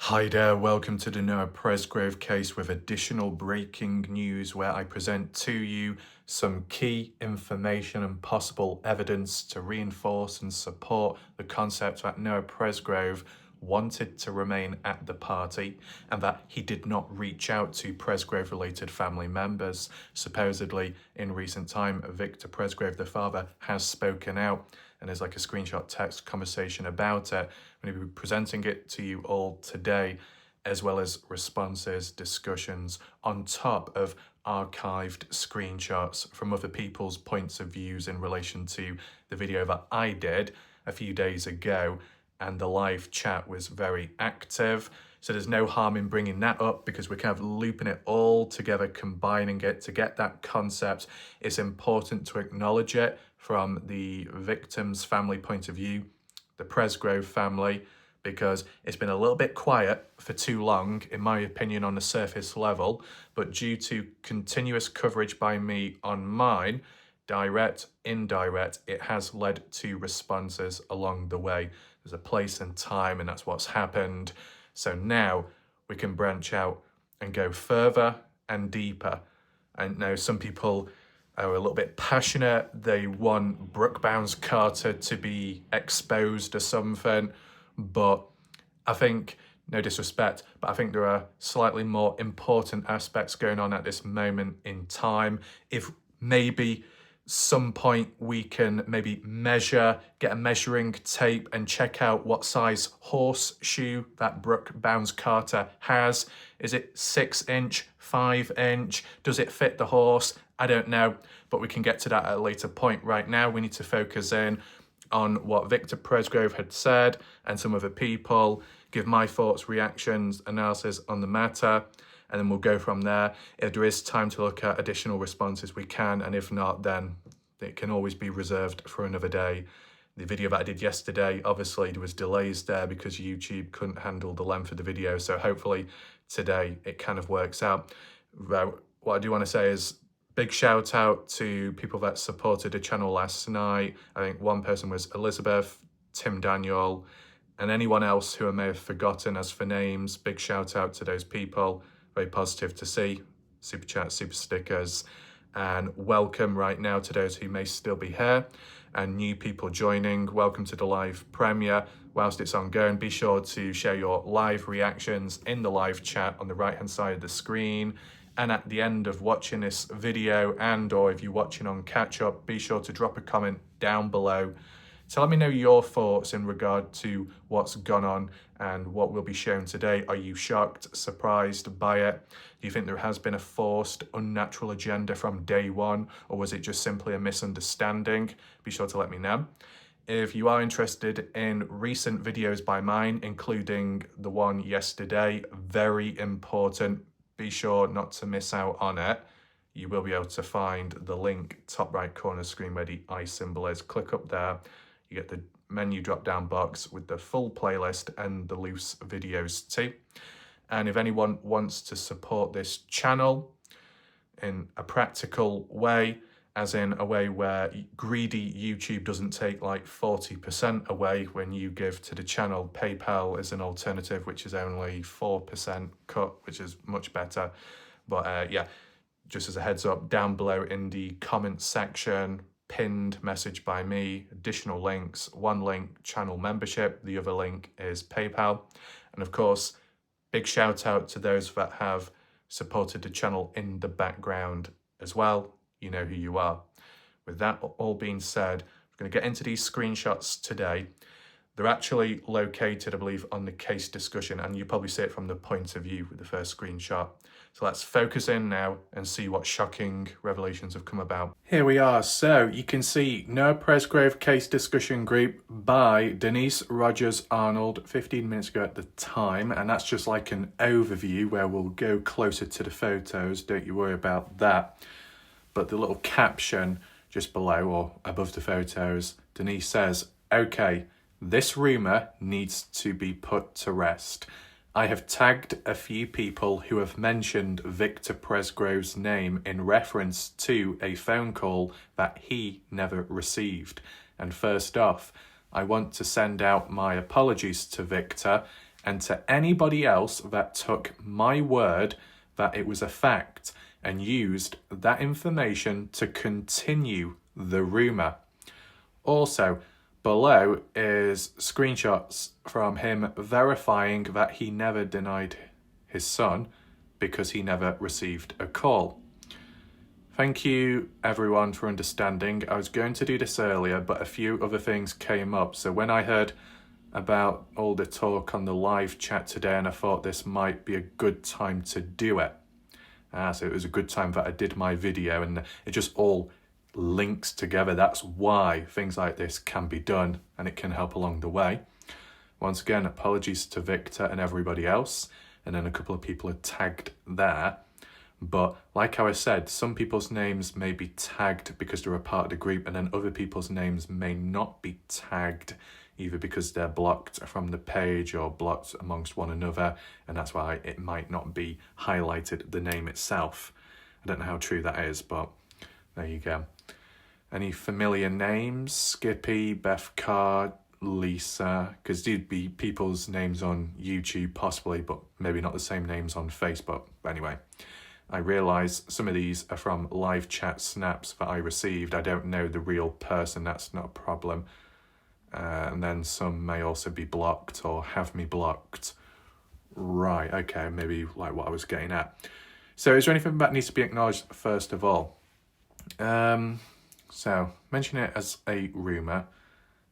Hi there, welcome to the Noah Presgrove case with additional breaking news where I present to you some key information and possible evidence to reinforce and support the concept that Noah Presgrove wanted to remain at the party and that he did not reach out to Presgrove related family members. Supposedly in recent time, Victor Presgrove, the father, has spoken out, and there's like a screenshot text conversation about it. I'm going to be presenting it to you all today, as well as responses, discussions, on top of archived screenshots from other people's points of views in relation to the video that I did a few days ago, and the live chat was very active. So there's no harm in bringing that up because we're kind of looping it all together, combining it to get that concept. It's important to acknowledge it from the victim's family point of view, the Presgrove family, because it's been a little bit quiet for too long, in my opinion, on the surface level. But due to continuous coverage by me on mine, direct, indirect, it has led to responses along the way. There's a place and time, and that's what's happened. So now we can branch out and go further and deeper. And now some people are a little bit passionate. They want Brooke Bounds Carter to be exposed or something. But I think, no disrespect, but I think there are slightly more important aspects going on at this moment in time. If maybe some point we can maybe measure, get a measuring tape and check out what size horseshoe that Brooke Bounds Carter has. Is it 6-inch, 5-inch? Does it fit the horse? I don't know, but we can get to that at a later point. Right now, we need to focus in on what Victor Presgrove had said and some other people, give my thoughts, reactions, analysis on the matter, and then we'll go from there. If there is time to look at additional responses, we can, and if not, then it can always be reserved for another day. The video that I did yesterday, obviously there was delays there because YouTube couldn't handle the length of the video, so hopefully today it kind of works out. What I do want to say is big shout out to people that supported the channel last night. I think one person was Elizabeth, Tim Daniel, and anyone else who I may have forgotten as for names. Big shout out to those people. Very positive to see. Super chat, super stickers. And welcome right now to those who may still be here and new people joining. Welcome to the live premiere. Whilst it's ongoing, be sure to share your live reactions in the live chat on the right hand side of the screen. And at the end of watching this video, and or if you're watching on catch up, be sure to drop a comment down below to let me know your thoughts in regard to what's gone on and what will be shown today. Are you shocked, surprised by it? Do you think there has been a forced, unnatural agenda from day one, or was it just simply a misunderstanding? Be sure to let me know. If you are interested in recent videos by mine, including the one yesterday, very important, be sure not to miss out on it. You will be able to find the link top right corner screen where the I symbol is. Click up there. You get the menu drop down box with the full playlist and the loose videos too. And if anyone wants to support this channel in a practical way, as in a way where greedy YouTube doesn't take like 40% away when you give to the channel, PayPal is an alternative, which is only 4% cut, which is much better. But yeah, just as a heads up, down below in the comment section, pinned message by me, additional links. One link, channel membership. The other link is PayPal. And of course, big shout out to those that have supported the channel in the background as well. You know who you are. With that all being said, we're going to get into these screenshots today. They're actually located, I believe, on the case discussion, and you probably see it from the point of view with the first screenshot. So let's focus in now and see what shocking revelations have come about. Here we are. So you can see Noah Presgrove case discussion group by Denise Rogers Arnold 15 minutes ago at the time. And that's just like an overview where we'll go closer to the photos. Don't you worry about that. But the little caption just below or above the photos, Denise says, okay, this rumour needs to be put to rest. I have tagged a few people who have mentioned Victor Presgrove's name in reference to a phone call that he never received. And first off, I want to send out my apologies to Victor and to anybody else that took my word that it was a fact and used that information to continue the rumour. Also, below is screenshots from him verifying that he never denied his son because he never received a call. Thank you everyone for understanding. I was going to do this earlier, but a few other things came up. So when I heard about all the talk on the live chat today, and I thought this might be a good time to do it. So it was a good time that I did my video, and it just all links together. That's why things like this can be done, and it can help along the way. Once again, apologies to Victor and everybody else, and then a couple of people are tagged there. But like how I said, some people's names may be tagged because they're a part of the group, and then other people's names may not be tagged, either because they're blocked from the page or blocked amongst one another, and that's why it might not be highlighted, the name itself. I don't know how true that is, but there you go. Any familiar names? Skippy, Beth Carr, Lisa, because they'd be people's names on YouTube possibly, but maybe not the same names on Facebook. But anyway, I realise some of these are from live chat snaps that I received. I don't know the real person, that's not a problem. And then some may also be blocked or have me blocked. Right, okay, maybe like what I was getting at. So is there anything that needs to be acknowledged first of all? So mention it as a rumour,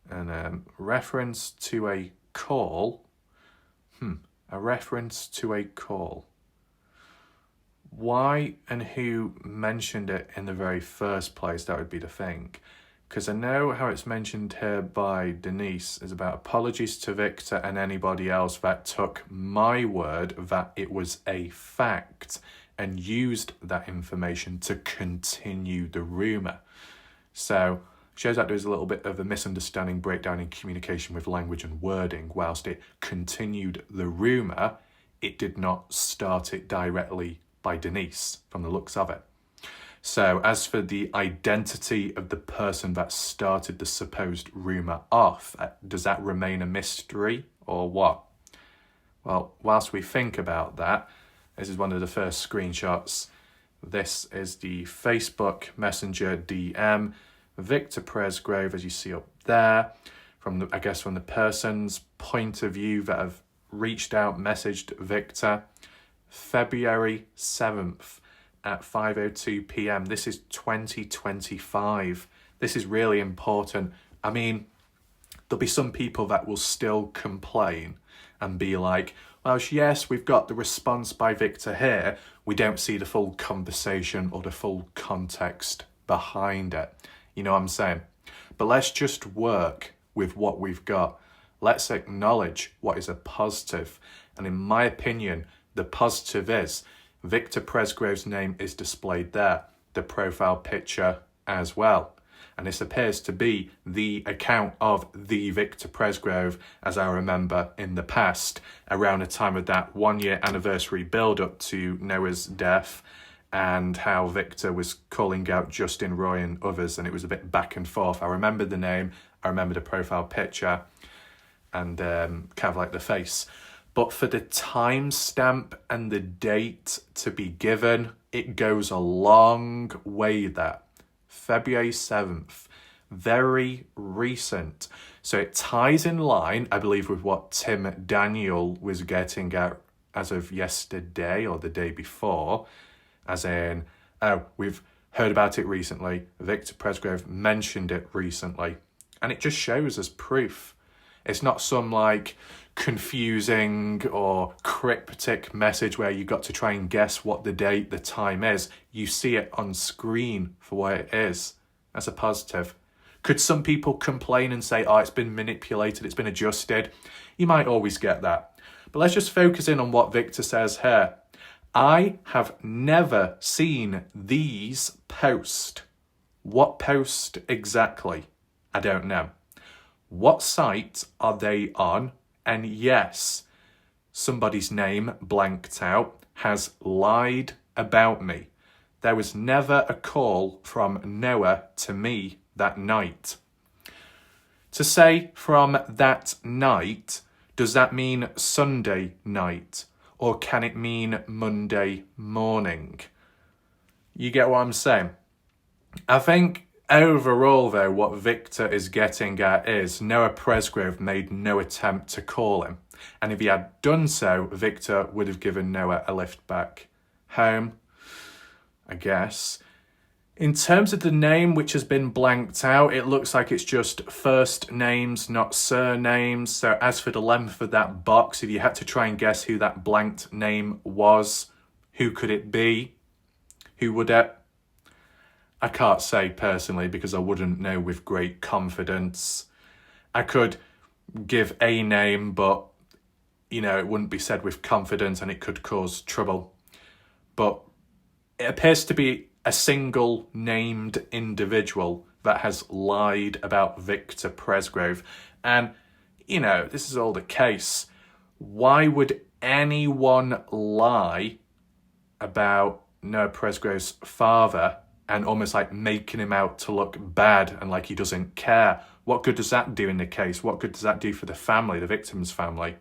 and reference to a call. A reference to a call. Why and who mentioned it in the very first place? That would be the thing. Because I know how it's mentioned here by Denise is about apologies to Victor and anybody else that took my word that it was a fact and used that information to continue the rumour. So shows that there's a little bit of a misunderstanding, breakdown in communication with language and wording. Whilst it continued the rumour, it did not start it directly by Denise from the looks of it. So as for the identity of the person that started the supposed rumour off, does that remain a mystery or what? Well, whilst we think about that, this is one of the first screenshots. This is the Facebook Messenger DM, Victor Presgrove, as you see up there, from the, I guess from the person's point of view that have reached out, messaged Victor, February 7th. At 5:02 p.m. This is 2025. This is really important. I mean, there'll be some people that will still complain and be like, well, yes, we've got the response by Victor here. We don't see the full conversation or the full context behind it. You know what I'm saying? But let's just work with what we've got. Let's acknowledge what is a positive. And in my opinion, the positive is Victor Presgrove's name is displayed there, the profile picture as well. And this appears to be the account of the Victor Presgrove, as I remember in the past, around the time of that 1 year anniversary build up to Noah's death, and how Victor was calling out Justin Roy and others, and it was a bit back and forth. I remember the name, I remember the profile picture, and kind of like the face. But for the timestamp and the date to be given, it goes a long way there. February 7th, very recent. So it ties in line, I believe, with what Tim Daniel was getting at as of yesterday or the day before, as in, oh, we've heard about it recently. Victor Presgrove mentioned it recently. And it just shows as proof. It's not some like confusing or cryptic message where you got to try and guess what the date, the time is. You see it on screen for what it is. That's a positive. Could some people complain and say, oh, it's been manipulated, it's been adjusted? You might always get that. But let's just focus in on what Victor says here. I have never seen these post. What post exactly? I don't know. What site are they on? And yes, somebody's name blanked out has lied about me. There was never a call from Noah to me that night. To say from that night Does that mean Sunday night? Or can it mean Monday morning? You get what I'm saying? I think overall, though, what Victor is getting at is Noah Presgrove made no attempt to call him. And if he had done so, Victor would have given Noah a lift back home, I guess. In terms of the name, which has been blanked out, it looks like it's just first names, not surnames. So as for the length of that box, if you had to try and guess who that blanked name was, who could it be? Who would it? I can't say personally because I wouldn't know with great confidence. I could give a name, but, it wouldn't be said with confidence and it could cause trouble. But it appears to be a single named individual that has lied about Victor Presgrove. And, this is all the case. Why would anyone lie about Noah Presgrove's father and almost like making him out to look bad and like he doesn't care? What good does that do in the case? What good does that do for the family, the victim's family?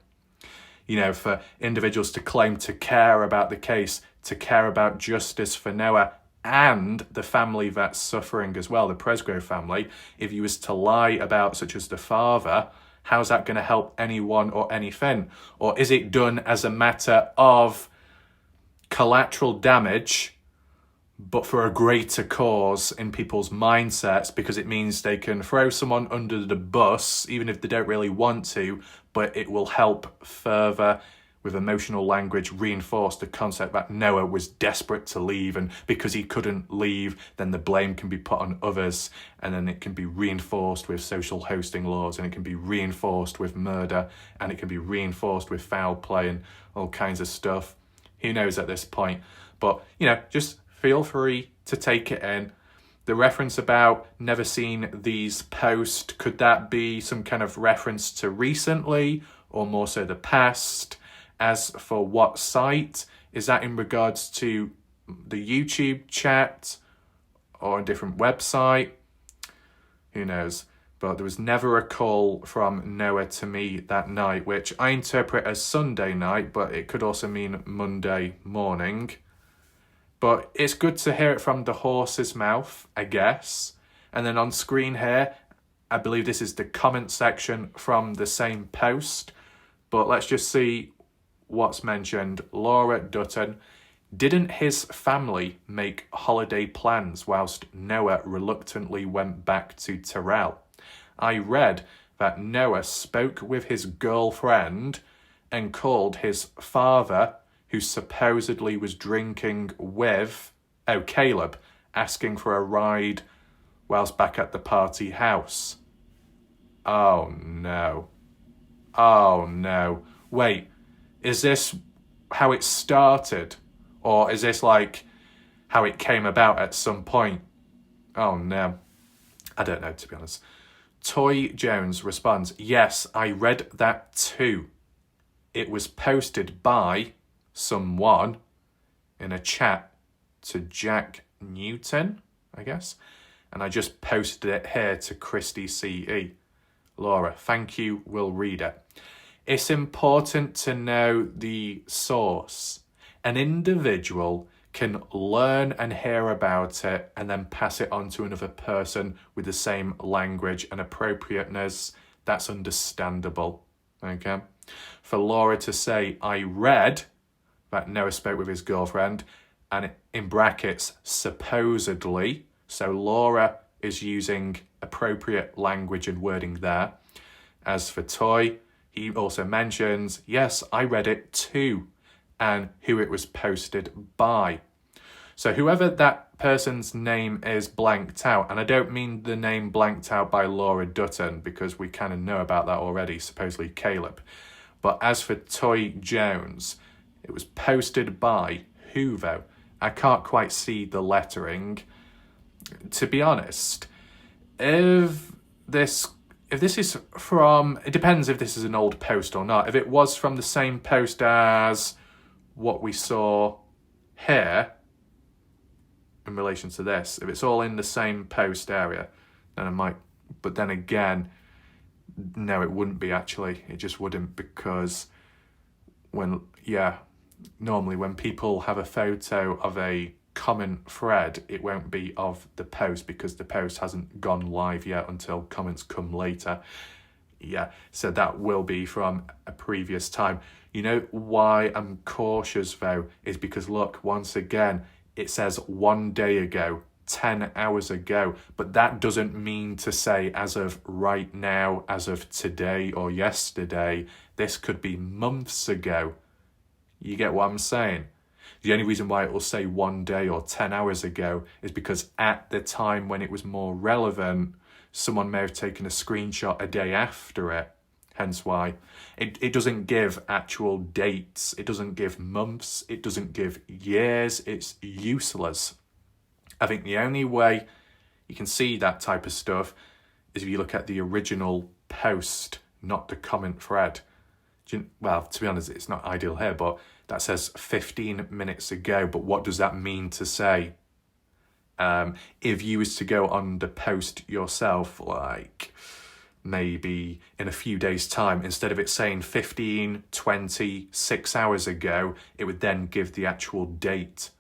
For individuals to claim to care about the case, to care about justice for Noah and the family that's suffering as well, the Presgrove family. If you was to lie about such as the father, how's that going to help anyone or anything? Or is it done as a matter of collateral damage, but for a greater cause in people's mindsets, because it means they can throw someone under the bus, even if they don't really want to, but it will help further, with emotional language, reinforce the concept that Noah was desperate to leave, and because he couldn't leave, then the blame can be put on others, and then it can be reinforced with social hosting laws, and it can be reinforced with murder, and it can be reinforced with foul play and all kinds of stuff. Who knows at this point? But, just feel free to take it in. The reference about never seen these posts, could that be some kind of reference to recently or more so the past? As for what site, is that in regards to the YouTube chat or a different website? Who knows? But there was never a call from Noah to me that night, which I interpret as Sunday night, but it could also mean Monday morning. But it's good to hear it from the horse's mouth, I guess. And then on screen here, I believe this is the comment section from the same post. But let's just see what's mentioned. Laura Dutton. Didn't his family make holiday plans whilst Noah reluctantly went back to Terrell? I read that Noah spoke with his girlfriend and called his father, who supposedly was drinking with, Caleb, asking for a ride whilst back at the party house. Oh no. Wait, is this how it started? Or is this like how it came about at some point? Oh no. I don't know, to be honest. Toy Jones responds, yes, I read that too. It was posted by someone in a chat to Jack Newton, I guess. And I just posted it here to Christy CE. Laura, thank you, we'll read it. It's important to know the source. An individual can learn and hear about it and then pass it on to another person with the same language and appropriateness. That's understandable, okay? For Laura to say, I read that Noah spoke with his girlfriend, and in brackets, supposedly, so Laura is using appropriate language and wording there. As for Toy, he also mentions, yes, I read it too, and who it was posted by. So whoever that person's name is blanked out, and I don't mean the name blanked out by Laura Dutton, because we kind of know about that already, supposedly Caleb. But as for Toy Jones, it was posted by who though? I can't quite see the lettering. To be honest, if this is from, it depends if this is an old post or not. If it was from the same post as what we saw here in relation to this, if it's all in the same post area, then I might, but then again, No, it wouldn't be actually. It just wouldn't, because normally when people have a photo of a comment thread, it won't be of the post because the post hasn't gone live yet until comments come later. Yeah, so that will be from a previous time. You know why I'm cautious though, is because look, once again, it says 1 day ago, 10 hours ago, but that doesn't mean to say as of right now, as of today or yesterday. This could be months ago. You get what I'm saying? The only reason why it will say 1 day or 10 hours ago is because at the time when it was more relevant, someone may have taken a screenshot a day after it. Hence why it doesn't give actual dates. It doesn't give months. It doesn't give years. It's useless. I think the only way you can see that type of stuff is if you look at the original post, not the comment thread. Well, to be honest, it's not ideal here, but that says 15 minutes ago. But what does that mean to say? If you was to go on the post yourself, like maybe in a few days' time, instead of it saying 15, 20, 6 hours ago, it would then give the actual date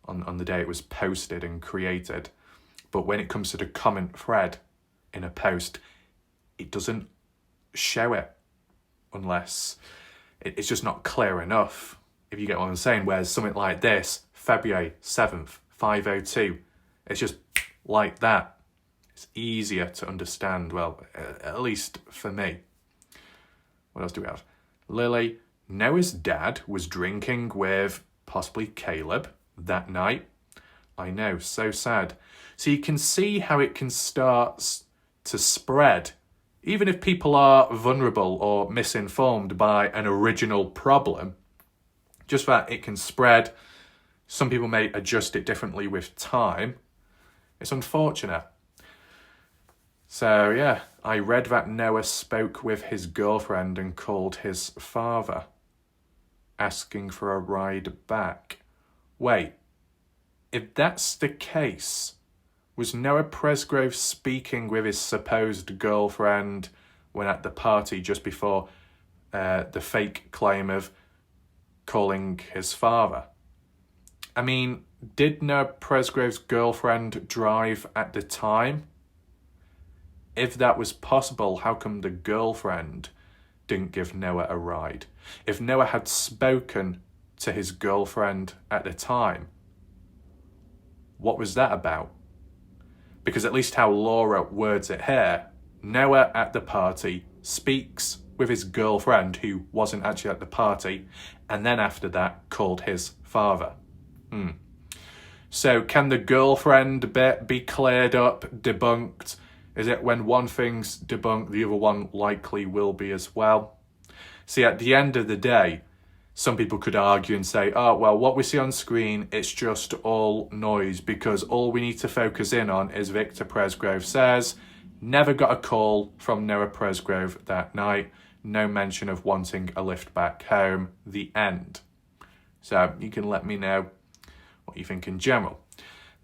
on the day it was posted and created. But when it comes to the comment thread in a post, it doesn't show it unless it's just not clear enough, if you get what I'm saying. Whereas something like this, February 7th, 5:02, it's just like that. It's easier to understand, well, at least for me. What else do we have? Lily, Noah's dad was drinking with possibly Caleb that night. I know, so sad. So you can see how it can start to spread. Even if people are vulnerable or misinformed by an original problem, just that it can spread. Some people may adjust it differently with time. It's unfortunate. So yeah, I read that Noah spoke with his girlfriend and called his father, asking for a ride back. Wait, if that's the case, was Noah Presgrove speaking with his supposed girlfriend when at the party just before the fake claim of calling his father? I mean, did Noah Presgrove's girlfriend drive at the time? If that was possible, how come the girlfriend didn't give Noah a ride? If Noah had spoken to his girlfriend at the time, what was that about? Because at least how Laura words it here, Noah at the party speaks with his girlfriend who wasn't actually at the party, and then after that called his father. So can the girlfriend bit be cleared up, debunked? Is it when one thing's debunked, the other one likely will be as well? See, at the end of the day, some people could argue and say, oh, well, what we see on screen, it's just all noise, because all we need to focus in on is Victor Presgrove says, never got a call from Noah Presgrove that night, no mention of wanting a lift back home, the end. So you can let me know what you think in general.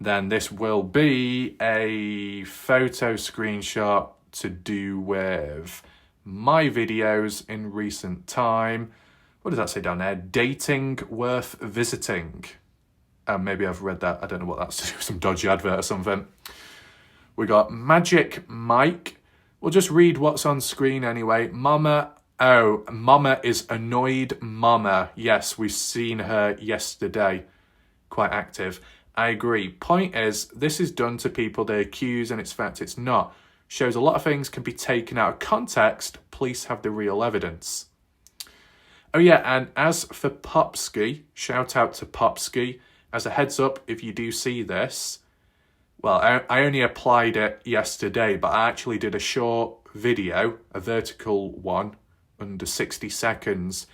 Then this will be a photo screenshot to do with my videos in recent time. What does that say down there? Dating worth visiting. Maybe I've read that. I don't know what that's to do with, some dodgy advert or something. We got Magic Mike. We'll just read what's on screen anyway. Mama is annoyed mama. Yes, we've seen her yesterday. Quite active. I agree. Point is, this is done to people they accuse and it's fact it's not. Shows a lot of things can be taken out of context. Police have the real evidence. Oh yeah, and as for Popsky, shout out to Popsky. As a heads up, if you do see this, well, I only applied it yesterday, but I actually did a short video, a vertical one, under 60 seconds,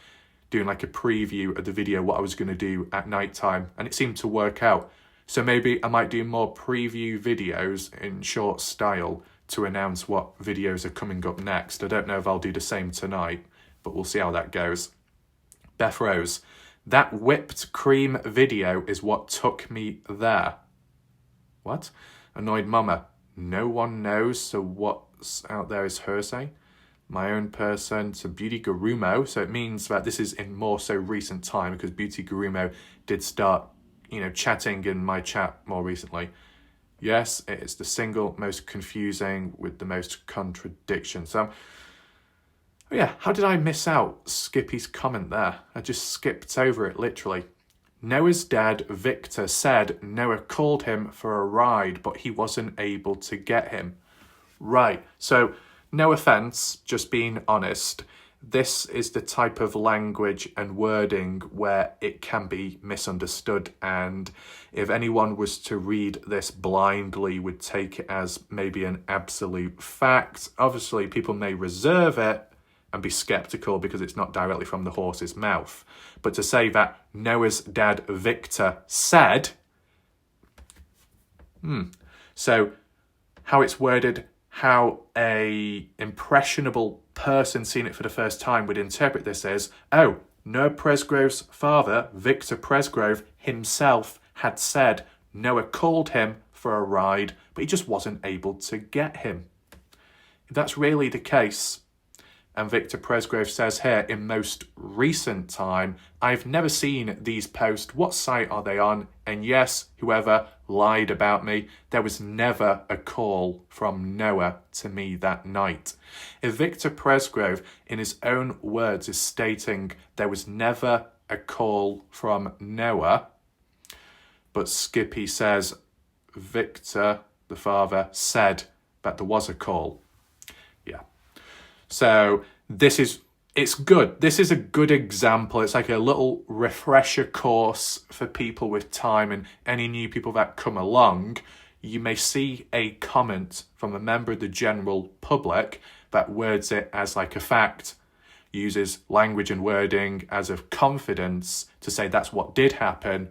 doing like a preview of the video, what I was going to do at night time, and it seemed to work out. So maybe I might do more preview videos in short style to announce what videos are coming up next. I don't know if I'll do the same tonight, but we'll see how that goes. Beth Rose, that whipped cream video is what took me there. What? Annoyed mama. No one knows, so what's out there is hearsay. my own person, to Beauty Gurumo. So it means that this is in more so recent time, because Beauty Gurumo did start, chatting in my chat more recently. Yes, it is the single most confusing with the most contradictions. So, how did I miss out Skippy's comment there? I just skipped over it, literally. Noah's dad, Victor, said Noah called him for a ride, but he wasn't able to get him. Right, so no offence, just being honest, this is the type of language and wording where it can be misunderstood, and if anyone was to read this blindly, would take it as maybe an absolute fact. Obviously, people may reserve it and be skeptical because it's not directly from the horse's mouth. But to say that Noah's dad, Victor, said, so how it's worded, how a impressionable person seeing it for the first time would interpret this is, Noah Presgrove's father, Victor Presgrove, himself had said Noah called him for a ride, but he just wasn't able to get him. If that's really the case, and Victor Presgrove says here, in most recent time, I've never seen these posts. What site are they on? And yes, whoever lied about me, there was never a call from Noah to me that night. If Victor Presgrove, in his own words, is stating there was never a call from Noah, but Skippy says Victor, the father, said that there was a call. So it's good. This is a good example. It's like a little refresher course for people with time, and any new people that come along. You may see a comment from a member of the general public that words it as like a fact, uses language and wording as of confidence to say that's what did happen,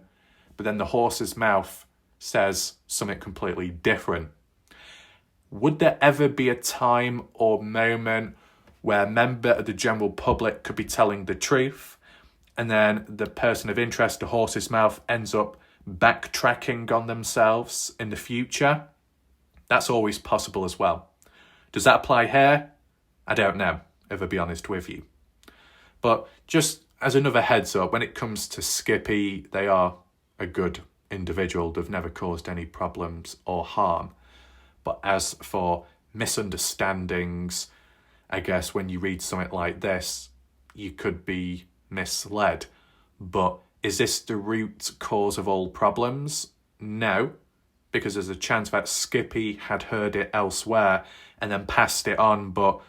but then the horse's mouth says something completely different. Would there ever be a time or moment where a member of the general public could be telling the truth, and then the person of interest, the horse's mouth, ends up backtracking on themselves in the future? That's always possible as well. Does that apply here? I don't know, if I'll be honest with you. But just as another heads up, when it comes to Skippy, they are a good individual. They've never caused any problems or harm. But as for misunderstandings, I guess when you read something like this, you could be misled. But is this the root cause of all problems? No, because there's a chance that Skippy had heard it elsewhere and then passed it on, but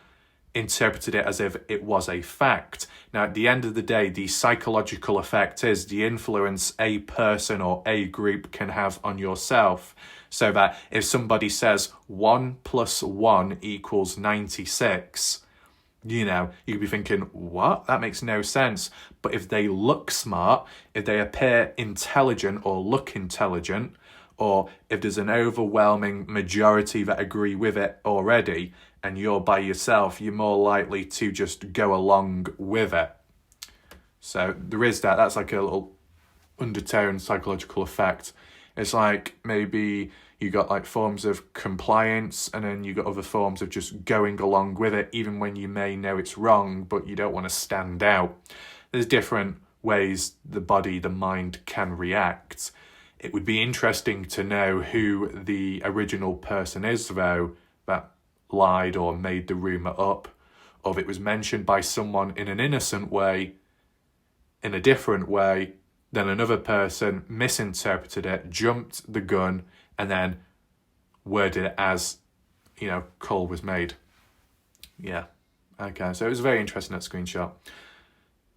interpreted it as if it was a fact. Now, at the end of the day, the psychological effect is the influence a person or a group can have on yourself. So that if somebody says 1 + 1 = 96, you could be thinking, what? That makes no sense. But if they look smart, if they appear intelligent or look intelligent, or if there's an overwhelming majority that agree with it already, and you're by yourself, you're more likely to just go along with it. So there is that. That's like a little undertone psychological effect. It's like maybe you got like forms of compliance, and then you got other forms of just going along with it, even when you may know it's wrong, but you don't want to stand out. There's different ways the body, the mind can react. It would be interesting to know who the original person is, though, that lied or made the rumour up, or if it was mentioned by someone in an innocent way, in a different way, then another person misinterpreted it, jumped the gun, and then worded it as, call was made. Yeah. Okay, so it was very interesting, that screenshot.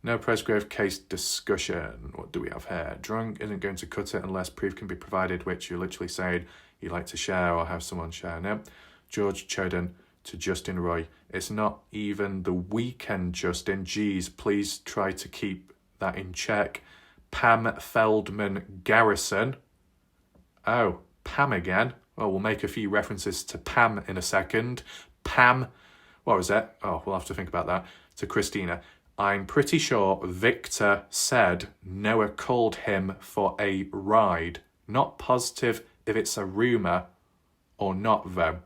No Presgrove case discussion. What do we have here? Drunk isn't going to cut it unless proof can be provided, which you're literally saying you'd like to share or have someone share. No. George Choden to Justin Roy. It's not even the weekend, Justin. Geez, please try to keep that in check. Pam Feldman Garrison. Oh, Pam again. Well, we'll make a few references to Pam in a second. Pam, what was it? Oh, we'll have to think about that. To Christina. I'm pretty sure Victor said Noah called him for a ride. Not positive if it's a rumour or not, though.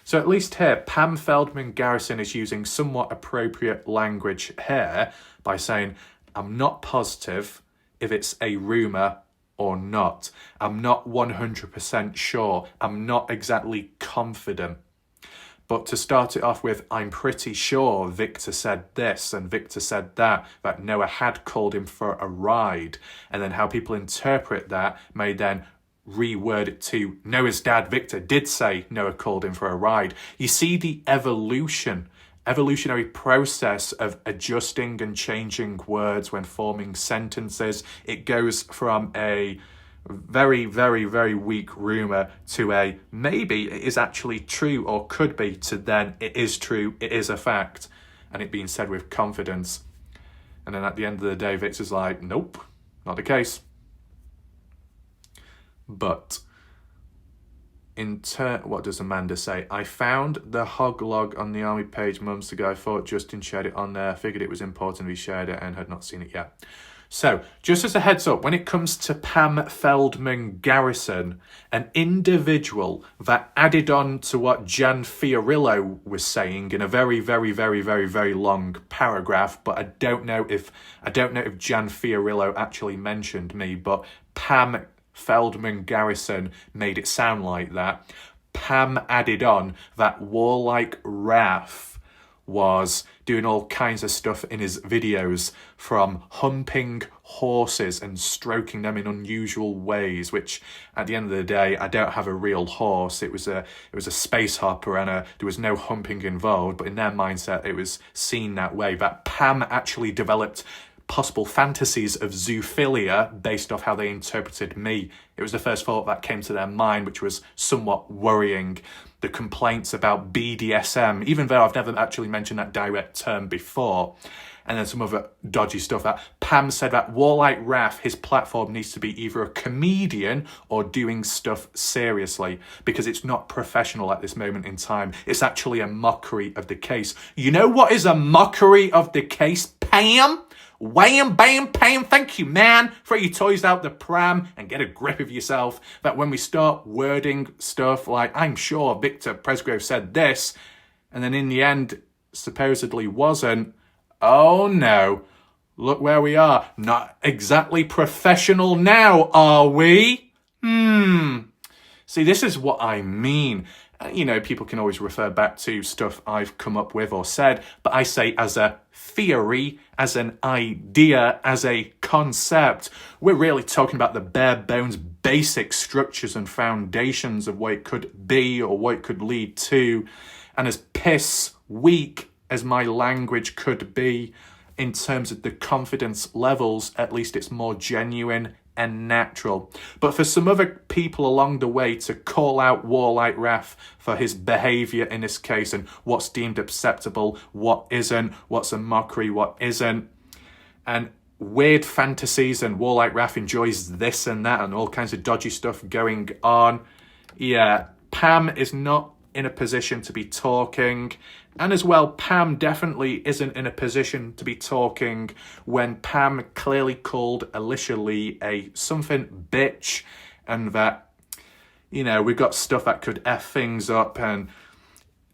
So at least here, Pam Feldman Garrison is using somewhat appropriate language here by saying, I'm not positive if it's a rumour or not. I'm not 100% sure. I'm not exactly confident. But to start it off with, I'm pretty sure Victor said this and Victor said that Noah had called him for a ride. And then how people interpret that may then reword it to Noah's dad, Victor, did say Noah called him for a ride. You see the evolutionary process of adjusting and changing words when forming sentences. It goes from a very, very, very weak rumour to a maybe it is actually true or could be to then it is true, it is a fact, and it being said with confidence. And then at the end of the day, Victor's like, nope, not the case. But what does Amanda say? I found the hog log on the army page months ago. I thought Justin shared it on there. Figured it was important he shared it and had not seen it yet. So, just as a heads up, when it comes to Pam Feldman Garrison, an individual that added on to what Jan Fiorillo was saying in a very, very, very, very, very long paragraph, but I don't know if Jan Fiorillo actually mentioned me, but Pam Feldman Garrison made it sound like that. Pam added on that WarLike Wrath was doing all kinds of stuff in his videos, from humping horses and stroking them in unusual ways, which at the end of the day, I don't have a real horse. It was a space hopper and there was no humping involved, but in their mindset, it was seen that way. That Pam actually developed possible fantasies of zoophilia based off how they interpreted me. It was the first thought that came to their mind, which was somewhat worrying. The complaints about BDSM, even though I've never actually mentioned that direct term before. And then some other dodgy stuff that Pam said that WarLike Wrath, his platform needs to be either a comedian or doing stuff seriously, because it's not professional at this moment in time. It's actually a mockery of the case. You know what is a mockery of the case, Pam? Wham, bam, Pam, thank you, man. Throw your toys out the pram and get a grip of yourself. That when we start wording stuff like, I'm sure Victor Presgrove said this, and then in the end, supposedly wasn't, oh no, look where we are. Not exactly professional now, are we? See, this is what I mean. You know, people can always refer back to stuff I've come up with or said, but I say as a theory, as an idea, as a concept. We're really talking about the bare bones, basic structures and foundations of what it could be or what it could lead to. And as piss weak as my language could be in terms of the confidence levels, at least it's more genuine and natural. But for some other people along the way to call out WarLike Wrath for his behaviour in this case and what's deemed acceptable, what isn't, what's a mockery, what isn't, and weird fantasies, and WarLike Wrath enjoys this and that and all kinds of dodgy stuff going on. Yeah, Pam is not in a position to be talking. And as well, Pam definitely isn't in a position to be talking when Pam clearly called Elisha Lee a something bitch, and that, you know, we've got stuff that could F things up and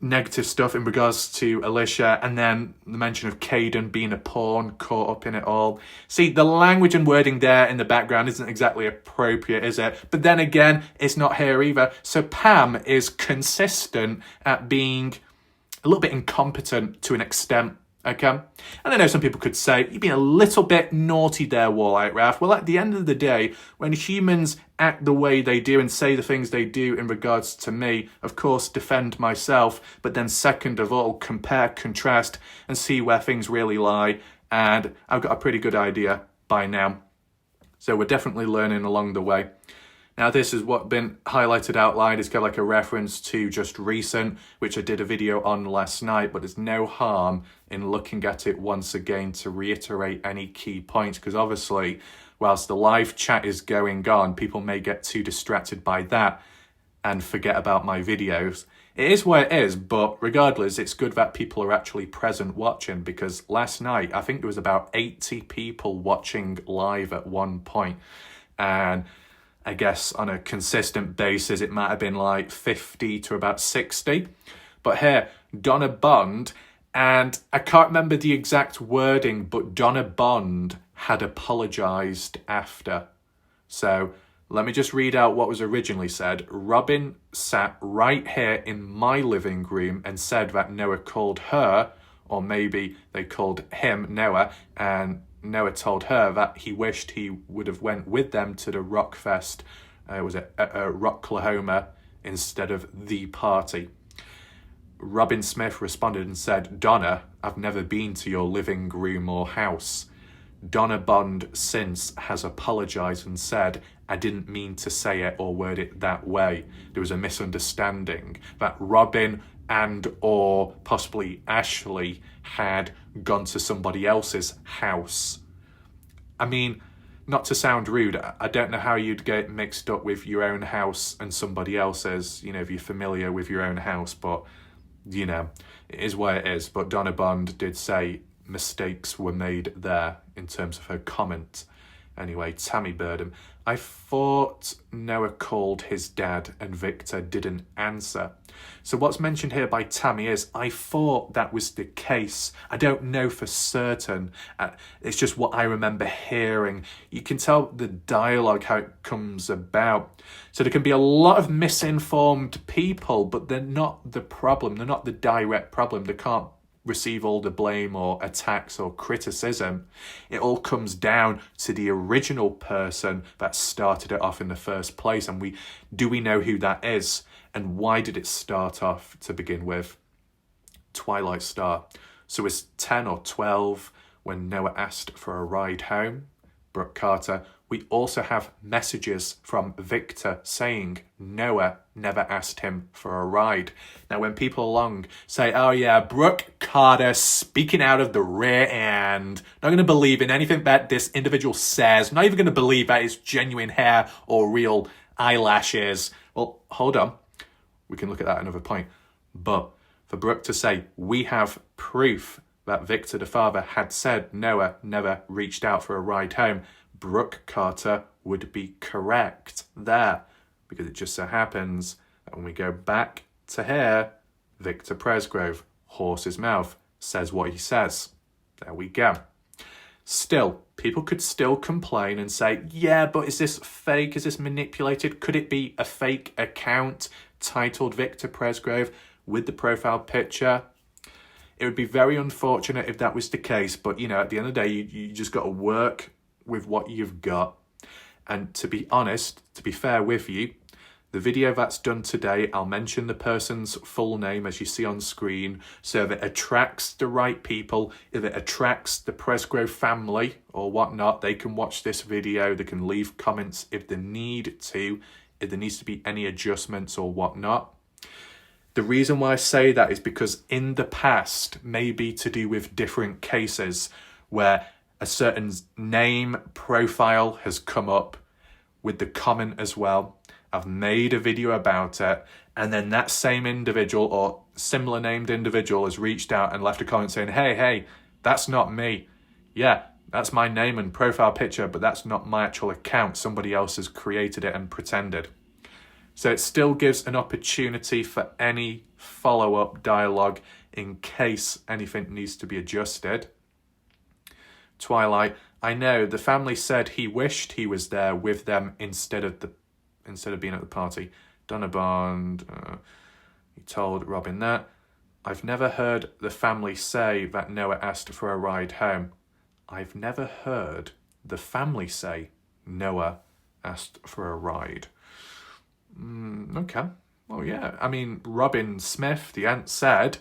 negative stuff in regards to Elisha, and then the mention of Caden being a pawn caught up in it all. See, the language and wording there in the background isn't exactly appropriate, is it? But then again, it's not here either. So Pam is consistent at being a little bit incompetent to an extent, okay? And I know some people could say, you've been a little bit naughty there, WarLike Wrath. Well, at the end of the day, when humans act the way they do and say the things they do in regards to me, of course, defend myself, but then second of all, compare, contrast, and see where things really lie. And I've got a pretty good idea by now. So we're definitely learning along the way. Now, this is what's been highlighted outlined. It's got like a reference to just recent, which I did a video on last night, but there's no harm in looking at it once again to reiterate any key points, because obviously, whilst the live chat is going on, people may get too distracted by that and forget about my videos. It is what it is, but regardless, it's good that people are actually present watching, because last night, I think there was about 80 people watching live at one point. And I guess on a consistent basis, it might have been like 50 to about 60. But here, Donna Bond, and I can't remember the exact wording, but Donna Bond had apologised after. So let me just read out what was originally said. Robin sat right here in my living room and said that Noah called her, or maybe they called him Noah, and Noah told her that he wished he would have went with them to the rock fest, was it Rocklahoma, instead of the party. Robin Smith responded and said, Donna, I've never been to your living room or house. Donna Bond since has apologised and said, I didn't mean to say it or word it that way. There was a misunderstanding that Robin and or possibly Ashley had gone to somebody else's house. I mean, not to sound rude, I don't know how you'd get mixed up with your own house and somebody else's, you know, if you're familiar with your own house, but, you know, it is what it is. But Donna Bond did say mistakes were made there in terms of her comment. Anyway, Tammy Burdham. I thought Noah called his dad and Victor didn't answer. So what's mentioned here by Tammy is, I thought that was the case. I don't know for certain. It's just what I remember hearing. You can tell the dialogue, how it comes about. So there can be a lot of misinformed people, but they're not the problem. They're not the direct problem. They can't receive all the blame or attacks or criticism. It all comes down to the original person that started it off in the first place. And do we know who that is? And why did it start off to begin with? Twilight Star. So it's 10 or 12 when Noah asked for a ride home. Brooke Carter. We also have messages from Victor saying Noah never asked him for a ride. Now, when people along say, oh yeah, Brooke Carter speaking out of the rear end, not going to believe in anything that this individual says, not even going to believe that it's genuine hair or real eyelashes. Well, hold on. We can look at that another point. But for Brooke to say, we have proof that Victor, the father, had said Noah never reached out for a ride home, Brooke Carter would be correct there, because it just so happens that when we go back to here, Victor Presgrove, horse's mouth, says what he says. There we go. Still, people could still complain and say, yeah, but is this fake? Is this manipulated? Could it be a fake account titled Victor Presgrove with the profile picture? It would be very unfortunate if that was the case, but, you know, at the end of the day, you just got to work with what you've got. And to be honest, to be fair with you, the video that's done today, I'll mention the person's full name as you see on screen, so if it attracts the right people, if it attracts the Presgrove family or whatnot, they can watch this video, they can leave comments if they need to, if there needs to be any adjustments or whatnot. The reason why I say that is because in the past, maybe to do with different cases where a certain name profile has come up with the comment as well. I've made a video about it, and then that same individual or similar named individual has reached out and left a comment saying, hey, that's not me. Yeah, that's my name and profile picture, but that's not my actual account. Somebody else has created it and pretended. So it still gives an opportunity for any follow-up dialogue in case anything needs to be adjusted. Twilight, I know the family said he wished he was there with them instead of being at the party. Donna Bond, he told Robin that. I've never heard the family say that Noah asked for a ride home. I've never heard the family say Noah asked for a ride. Okay. Well, yeah. I mean, Robin Smith, the aunt, said,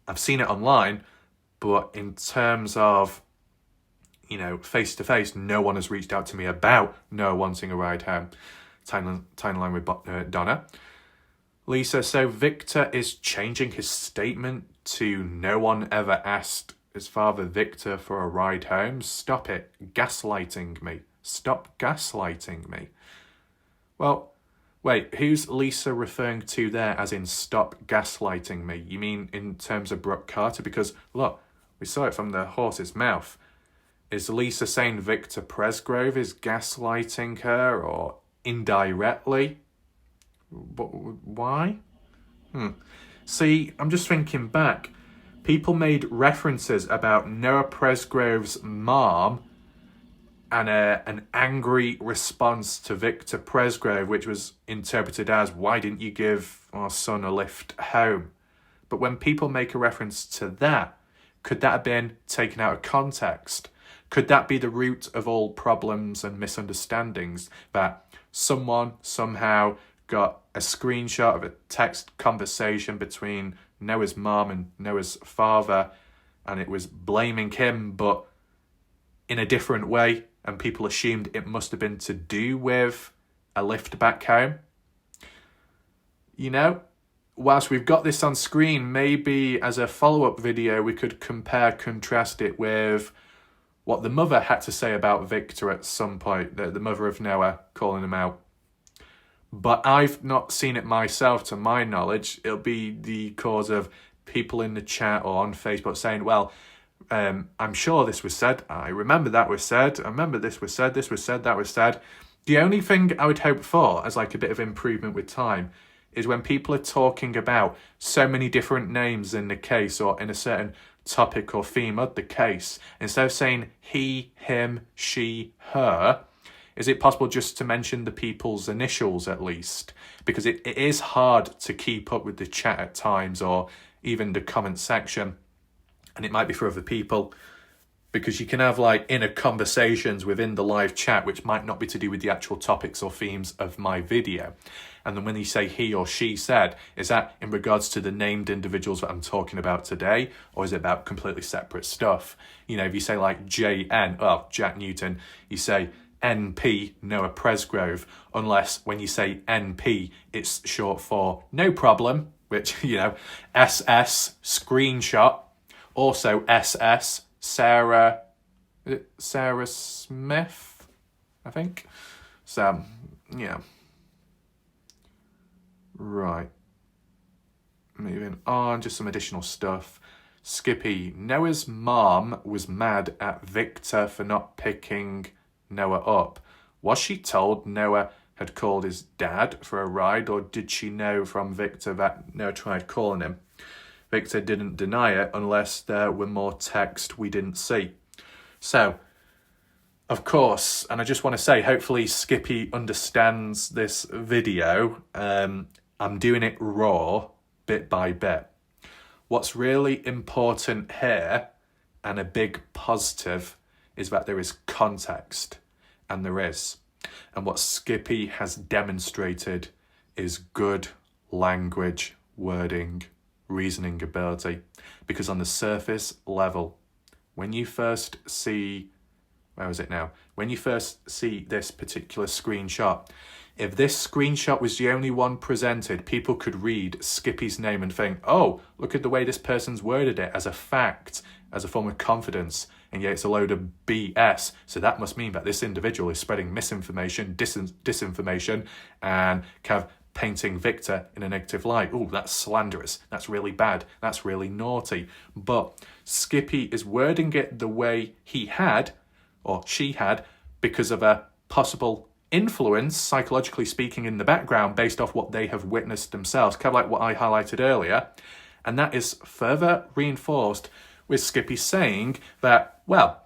I've seen it online, but in terms of, you know, face-to-face, no one has reached out to me about Noah wanting a ride home. Timeline with Donna. Lisa, so Victor is changing his statement to no one ever asked his father Victor for a ride home. Stop it. Gaslighting me. Stop gaslighting me. Well, wait, who's Lisa referring to there as in stop gaslighting me? You mean in terms of Brooke Carter? Because, look, we saw it from the horse's mouth. Is Lisa saying Victor Presgrove is gaslighting her, or indirectly. But why? See, I'm just thinking back. People made references about Noah Presgrove's mom and an angry response to Victor Presgrove, which was interpreted as, why didn't you give our son a lift home? But when people make a reference to that, could that have been taken out of context? Could that be the root of all problems and misunderstandings? That someone somehow got a screenshot of a text conversation between Noah's mom and Noah's father, and it was blaming him, but in a different way, and people assumed it must have been to do with a lift back home. You know, whilst we've got this on screen, maybe as a follow-up video, we could contrast it with what the mother had to say about Victor at some point, the mother of Noah calling him out. But I've not seen it myself, to my knowledge. It'll be the cause of people in the chat or on Facebook saying, well, I'm sure this was said. I remember that was said. I remember this was said. This was said. That was said. The only thing I would hope for as like a bit of improvement with time is when people are talking about so many different names in the case or in a certain topic or theme of the case, instead of saying he, him, she, her, is it possible just to mention the people's initials at least? Because it is hard to keep up with the chat at times or even the comment section. And it might be for other people, because you can have like inner conversations within the live chat which might not be to do with the actual topics or themes of my video. And then when you say he or she said, is that in regards to the named individuals that I'm talking about today, or is it about completely separate stuff? You know, if you say like Jack Newton, you say NP, Noah Presgrove, unless when you say NP, it's short for no problem, which, you know, SS, screenshot, also SS, Sarah Smith, I think. So, yeah. Right. Moving on, just some additional stuff. Skippy, Noah's mom was mad at Victor for not picking Noah up. Was she told Noah had called his dad for a ride, or did she know from Victor that Noah tried calling him? Victor didn't deny it unless there were more text we didn't see. So, of course, and I just want to say, hopefully Skippy understands this video. I'm doing it raw, bit by bit. What's really important here, and a big positive, is that there is context, and there is. And what Skippy has demonstrated is good language, wording, reasoning ability. Because on the surface level, when you first see, when you first see this particular screenshot, if this screenshot was the only one presented, people could read Skippy's name and think, oh, look at the way this person's worded it as a fact, as a form of confidence, and yet it's a load of BS. So that must mean that this individual is spreading misinformation, disinformation, and kind of painting Victor in a negative light. Oh, that's slanderous. That's really bad. That's really naughty. But Skippy is wording it the way he had, or she had, because of a possible influence, psychologically speaking, in the background based off what they have witnessed themselves, kind of like what I highlighted earlier. And that is further reinforced with Skippy saying that, well,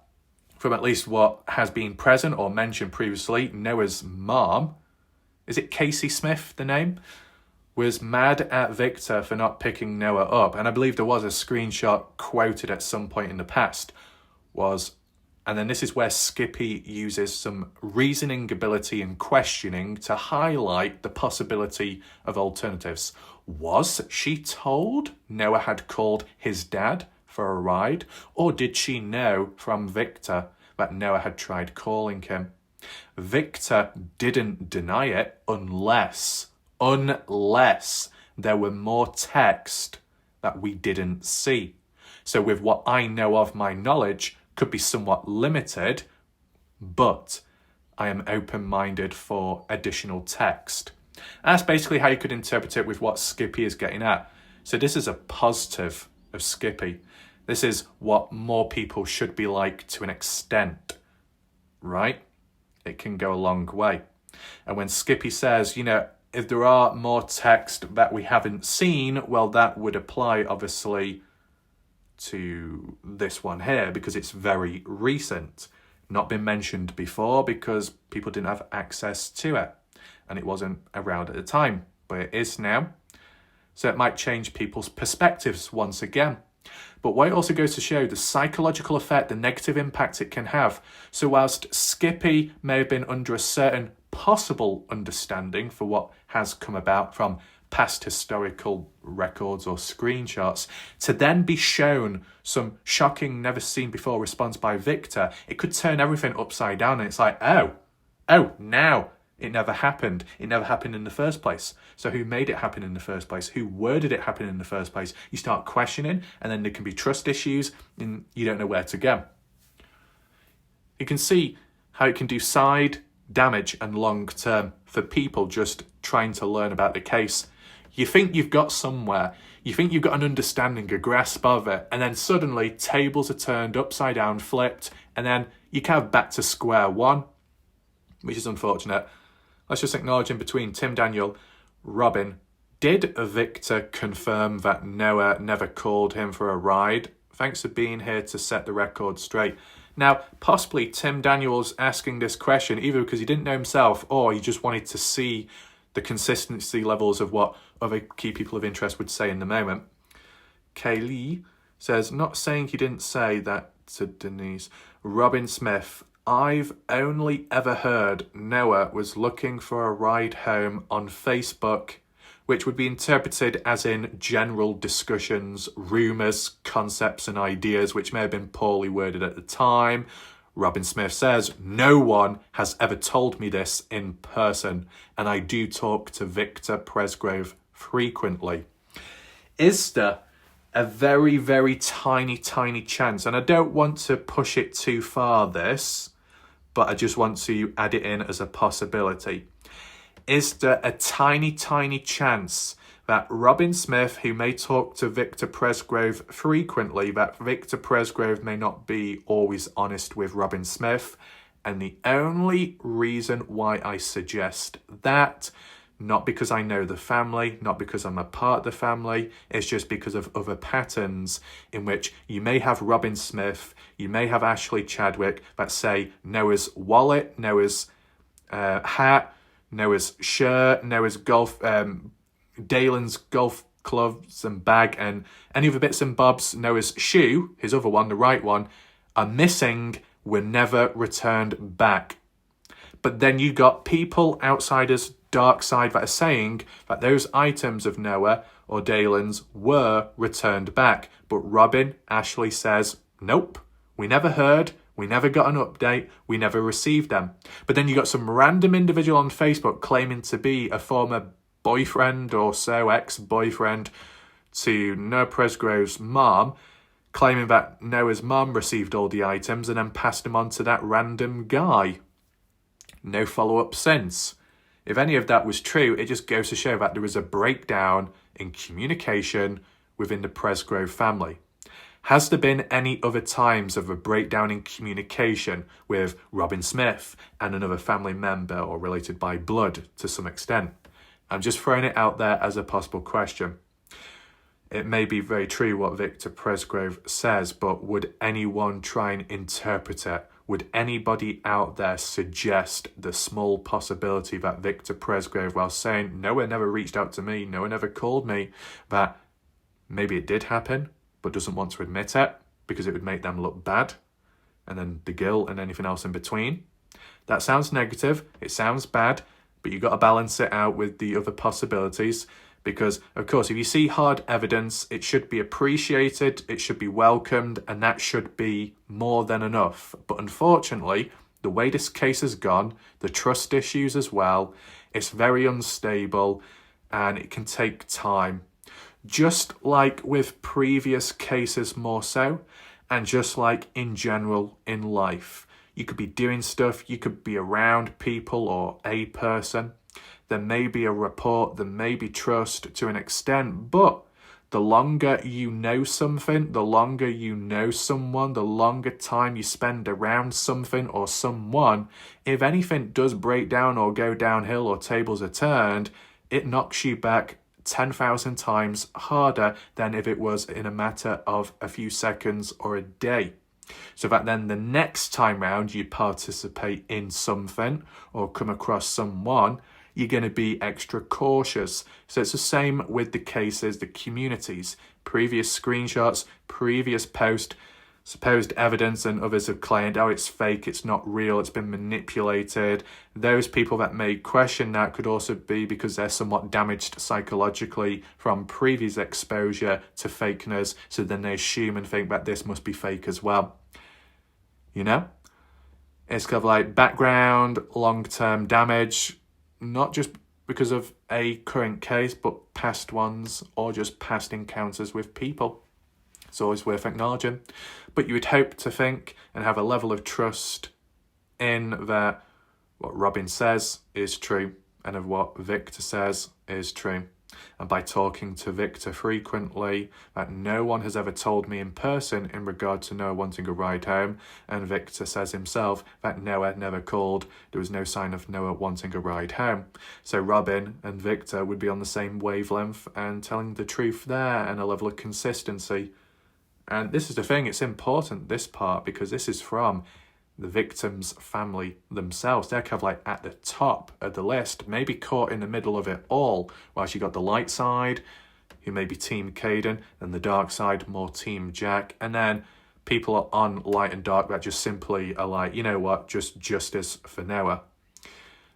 from at least what has been present or mentioned previously, Noah's mom, is it Casey Smith, the name, was mad at Victor for not picking Noah up. And I believe there was a screenshot quoted at some point in the past, and then this is where Skippy uses some reasoning ability and questioning to highlight the possibility of alternatives. Was she told Noah had called his dad for a ride? Or did she know from Victor that Noah had tried calling him? Victor didn't deny it unless there were more text that we didn't see. So with what I know of, my knowledge could be somewhat limited, but I am open-minded for additional text. And that's basically how you could interpret it with what Skippy is getting at. So this is a positive of Skippy. This is what more people should be like to an extent, right? It can go a long way. And when Skippy says, if there are more text that we haven't seen, well, that would apply, obviously, to this one here because it's very recent. Not been mentioned before because people didn't have access to it and it wasn't around at the time, but it is now. So it might change people's perspectives once again. But what it also goes to show the psychological effect, the negative impact it can have. So whilst Skippy may have been under a certain possible understanding for what has come about from past historical records or screenshots, to then be shown some shocking, never seen before response by Victor, it could turn everything upside down and it's like, oh, now it never happened. It never happened in the first place. So who made it happen in the first place? Who worded it happen in the first place? You start questioning and then there can be trust issues and you don't know where to go. You can see how it can do side damage and long term for people just trying to learn about the case. You think you've got somewhere, you think you've got an understanding, a grasp of it, and then suddenly tables are turned upside down, flipped, and then you're kind of back to square one, which is unfortunate. Let's just acknowledge in between Tim Daniel, Robin, did Victor confirm that Noah never called him for a ride? Thanks for being here to set the record straight. Now, possibly Tim Daniel's asking this question either because he didn't know himself or he just wanted to see the consistency levels of what other key people of interest would say in the moment. Kaylee says, not saying he didn't say that to Denise. Robin Smith, I've only ever heard Noah was looking for a ride home on Facebook, which would be interpreted as in general discussions, rumours, concepts and ideas, which may have been poorly worded at the time. Robin Smith says, no one has ever told me this in person, and I do talk to Victor Presgrove frequently. Is there a very, very tiny chance, and I don't want to push it too far this, but I just want to add it in as a possibility. Is there a tiny chance that Robin Smith, who may talk to Victor Presgrove frequently, that Victor Presgrove may not be always honest with Robin Smith? And the only reason why I suggest that, not because I know the family, not because I'm a part of the family, it's just because of other patterns in which you may have Robin Smith, you may have Ashley Chadwick that say Noah's wallet, Noah's hat, Noah's shirt, Noah's golf, Dalen's golf gloves and bag and any other bits and bobs, Noah's shoe, his other one, the right one, are missing, were never returned back. But then you got people outsiders, dark side, that are saying that those items of Noah or Dalen's were returned back. But Robin, Ashley says, nope, we never heard, we never got an update, we never received them. But then you got some random individual on Facebook claiming to be a former boyfriend or so, ex-boyfriend to Noah Presgrove's mom, claiming that Noah's mom received all the items and then passed them on to that random guy. No follow-up since. If any of that was true, it just goes to show that there is a breakdown in communication within the Presgrove family. Has there been any other times of a breakdown in communication with Robin Smith and another family member or related by blood to some extent? I'm just throwing it out there as a possible question. It may be very true what Victor Presgrove says, but would anyone try and interpret it? Would anybody out there suggest the small possibility that Victor Presgrove, while saying, Noah never reached out to me, Noah never called me, that maybe it did happen, but doesn't want to admit it because it would make them look bad, and then the guilt and anything else in between? That sounds negative, it sounds bad, but you've got to balance it out with the other possibilities because, of course, if you see hard evidence, it should be appreciated, it should be welcomed, and that should be more than enough. But unfortunately, the way this case has gone, the trust issues as well, it's very unstable and it can take time. Just like with previous cases more so, and just like in general in life. You could be doing stuff, you could be around people or a person. There may be a rapport, there may be trust to an extent, but The longer you know something, the longer you know someone, the longer time you spend around something or someone, if anything does break down or go downhill or tables are turned, it knocks you back 10,000 times harder than if it was in a matter of a few seconds or a day. So that then the next time round you participate in something or come across someone, you're going to be extra cautious. So it's the same with the cases, the communities, previous screenshots, previous post, supposed evidence, and others have claimed, oh, it's fake, it's not real, it's been manipulated. Those people that may question that could also be because they're somewhat damaged psychologically from previous exposure to fakeness, so then they assume and think that this must be fake as well. You know? It's kind of like background, long-term damage, not just because of a current case, but past ones or just past encounters with people. It's always worth acknowledging. But you would hope to think and have a level of trust in that what Robin says is true and of what Victor says is true. And by talking to Victor frequently, that no one has ever told me in person in regard to Noah wanting a ride home, and Victor says himself that Noah never called. There was no sign of Noah wanting a ride home. So Robin and Victor would be on the same wavelength and telling the truth there, and a level of consistency. And this is the thing, it's important, this part, because this is from the victim's family themselves. They're kind of like at the top of the list, maybe caught in the middle of it all, whilst you got the light side, who may be Team Caden, and the dark side, more Team Jack, and then people are on light and dark that just simply are like, you know what, just justice for Noah.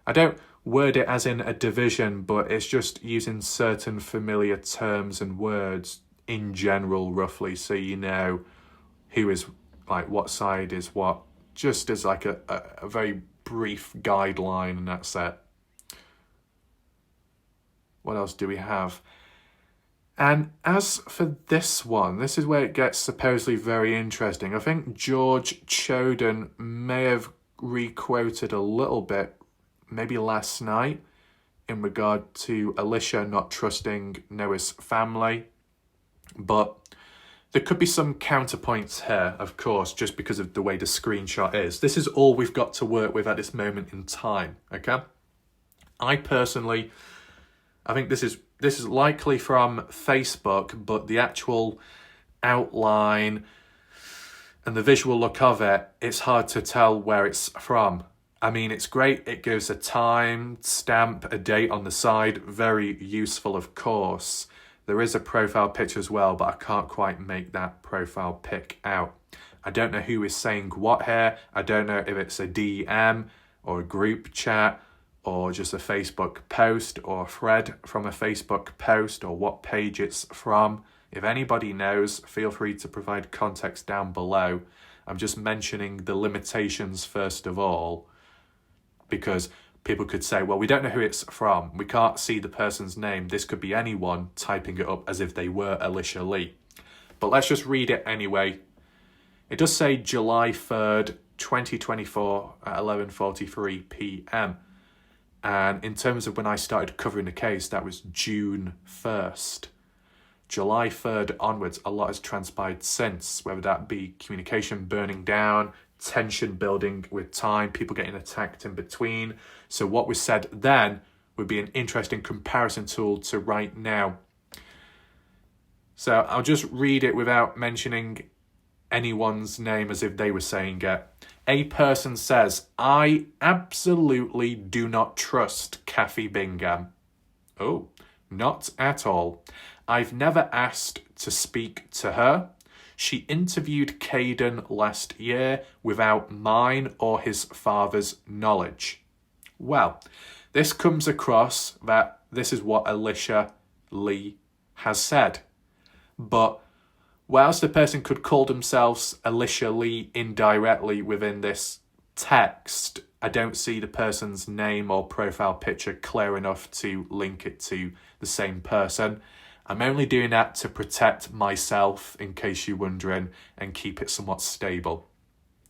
I don't word it as in a division, but it's just using certain familiar terms and words in general, roughly, so you know who is, like, what side is what, just as like a very brief guideline, and that's it. What else do we have? And as for this one, this is where it gets supposedly very interesting. I think George Choden may have re-quoted a little bit, maybe last night, in regard to Elisha not trusting Noah's family. But there could be some counterpoints here, of course, just because of the way the screenshot is. This is all we've got to work with at this moment in time, okay? I personally, I think this is likely from Facebook, but the actual outline and the visual look of it, it's hard to tell where it's from. I mean, it's great. It gives a time stamp, a date on the side. Very useful, of course. There is a profile picture as well, but I can't quite make that profile pic out. I don't know who is saying what here. I don't know if it's a DM or a group chat or just a Facebook post or a thread from a Facebook post or what page it's from. If anybody knows, feel free to provide context down below. I'm just mentioning the limitations first of all, because people could say, well, we don't know who it's from. We can't see the person's name. This could be anyone typing it up as if they were Elisha Lee. But let's just read it anyway. It does say July 3rd, 2024 at 11:43 p.m. And in terms of when I started covering the case, that was June 1st. July 3rd onwards, a lot has transpired since, whether that be communication burning down, tension building with time, people getting attacked in between. So what was said then would be an interesting comparison tool to right now. So I'll just read it without mentioning anyone's name as if they were saying it. A person says, I absolutely do not trust Kathy Bingham. Oh, not at all. I've never asked to speak to her. She interviewed Caden last year without mine or his father's knowledge. Well, this comes across that this is what Elisha Lee has said. But whilst the person could call themselves Elisha Lee indirectly within this text, I don't see the person's name or profile picture clear enough to link it to the same person. I'm only doing that to protect myself, in case you're wondering, and keep it somewhat stable.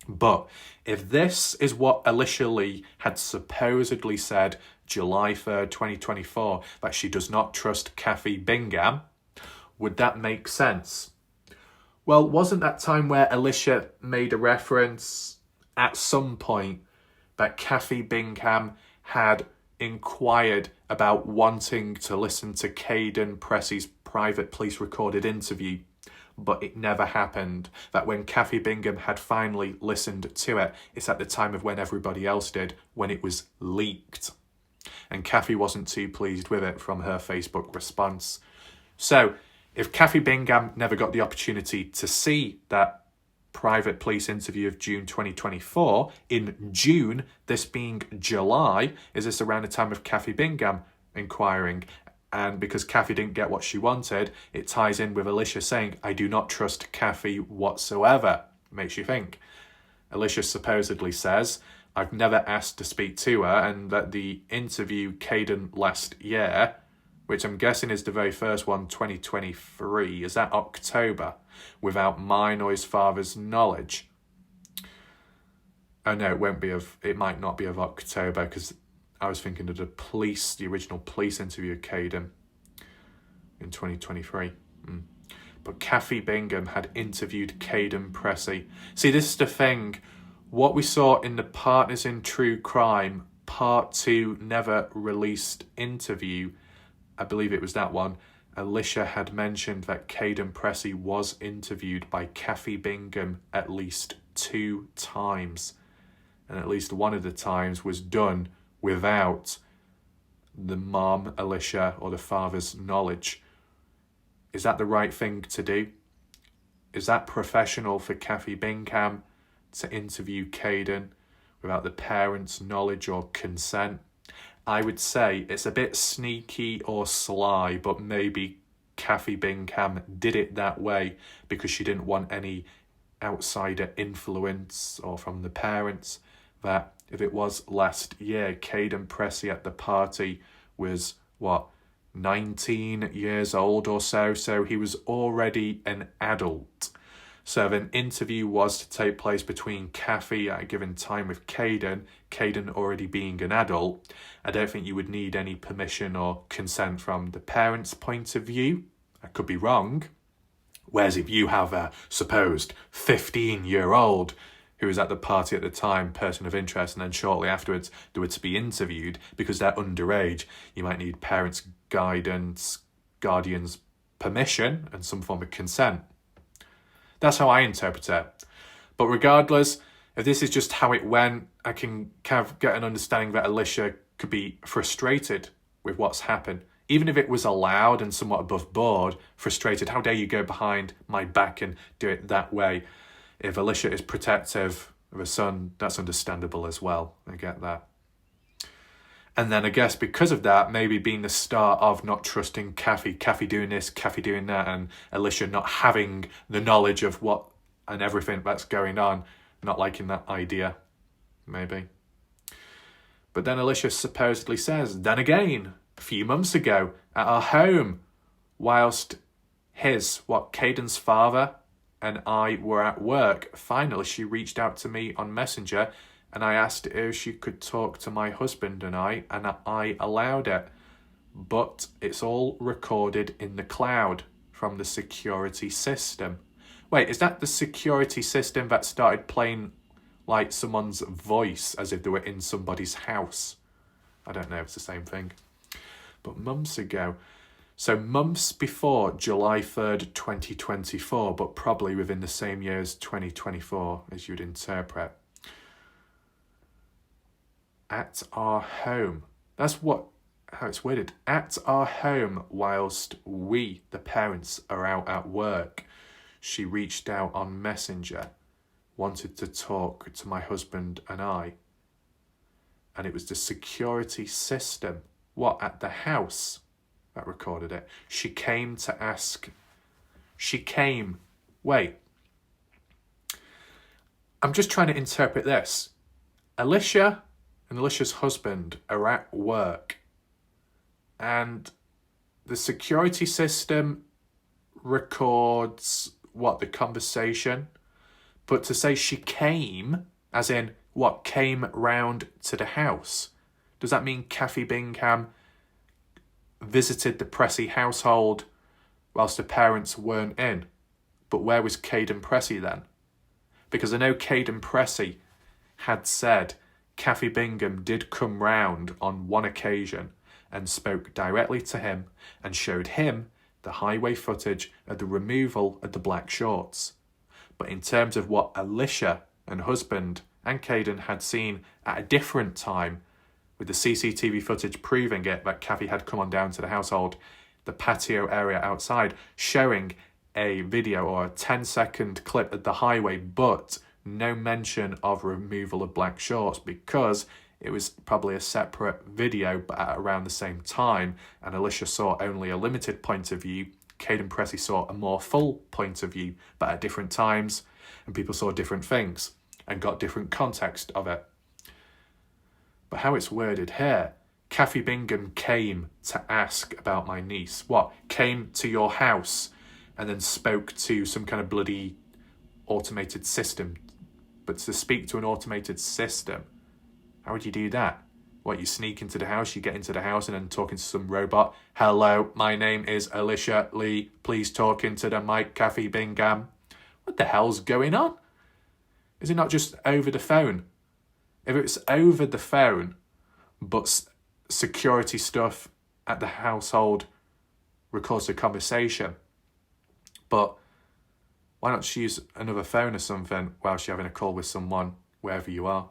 But if this is what Elisha Lee had supposedly said July 3rd, 2024, that she does not trust Kathy Bingham, Would that make sense? Well, wasn't that time where Elisha made a reference at some point that Kathy Bingham had inquired about wanting to listen to Caden Pressey's private police recorded interview, but it never happened? That when Kathy Bingham had finally listened to it, it's at the time of when everybody else did, when it was leaked. And Kathy wasn't too pleased with it from her Facebook response. So if Kathy Bingham never got the opportunity to see that private police interview of June 2024, in June, this being July, is this around the time of Kathy Bingham inquiring? And because Kathy didn't get what she wanted, it ties in with Elisha saying, I do not trust Kathy whatsoever. Makes you think. Elisha supposedly says, I've never asked to speak to her, and that the interview Caden last year, which I'm guessing is the very first one, 2023, is that October, without mine or his father's knowledge. Oh no, it might not be of October, because I was thinking of the original police interview of Caden in 2023. But Kathy Bingham had interviewed Caden Pressey. See, this is the thing. What we saw in the Partners in True Crime Part 2 never released interview, I believe it was that one, Elisha had mentioned that Caden Pressey was interviewed by Kathy Bingham at least 2 times. And at least one of the times was done without the mom, Elisha, or the father's knowledge. Is that the right thing to do? Is that professional for Kathy Bingham to interview Caden without the parents' knowledge or consent? I would say it's a bit sneaky or sly, but maybe Kathy Bingham did it that way because she didn't want any outsider influence or from the parents. That if it was last year, Caden Pressey at the party was, 19 years old or so, so he was already an adult. So if an interview was to take place between Kathy at a given time with Caden already being an adult, I don't think you would need any permission or consent from the parents' point of view. I could be wrong. Whereas if you have a supposed 15-year-old who was at the party at the time, person of interest, and then shortly afterwards they were to be interviewed, because they're underage, you might need parents' guidance, guardians' permission, and some form of consent. That's how I interpret it. But regardless, if this is just how it went, I can kind of get an understanding that Elisha could be frustrated with what's happened. Even if it was allowed and somewhat above board, frustrated, how dare you go behind my back and do it that way? If Elisha is protective of a son, that's understandable as well. I get that. And then I guess because of that, maybe being the start of not trusting Kathy doing this, Kathy doing that, and Elisha not having the knowledge of what and everything that's going on, not liking that idea, maybe. But then Elisha supposedly says, then again, a few months ago, at our home, whilst Caden's father and I were at work, finally she reached out to me on Messenger, and I asked if she could talk to my husband and I allowed it. But it's all recorded in the cloud from the security system. Wait, is that the security system that started playing like someone's voice as if they were in somebody's house? I don't know if it's the same thing. But months ago, so months before July 3rd, 2024, but probably within the same year as 2024, as you'd interpret. At our home. That's how it's worded. At our home, whilst we, the parents, are out at work, she reached out on Messenger, wanted to talk to my husband and I. And it was the security system, at the house, that recorded it. Wait. I'm just trying to interpret this. Elisha and Elisha's husband are at work, and the security system records the conversation, but to say she came, as in came round to the house, does that mean Kathy Bingham visited the Pressey household whilst the parents weren't in. But where was Caden Pressey then? Because I know Caden Pressey had said Kathy Bingham did come round on one occasion and spoke directly to him and showed him the highway footage of the removal of the black shorts. But in terms of what Elisha and husband and Caden had seen at a different time, with the CCTV footage proving it, that Kathy had come on down to the household, the patio area outside, showing a video or a 10-second clip of the highway, but no mention of removal of black shorts, because it was probably a separate video but at around the same time, and Elisha saw only a limited point of view. Caden Pressey saw a more full point of view but at different times, and people saw different things and got different context of it. But how it's worded here, Kathy Bingham came to ask about my niece. What? Came to your house and then spoke to some kind of bloody automated system. But to speak to an automated system, how would you do that? What, you sneak into the house, you get into the house and then talking to some robot? Hello, my name is Elisha Lee. Please talk into the mic, Kathy Bingham. What the hell's going on? Is it not just over the phone? If it's over the phone, but security stuff at the household records the conversation, but why not use another phone or something whilst you're having a call with someone, wherever you are?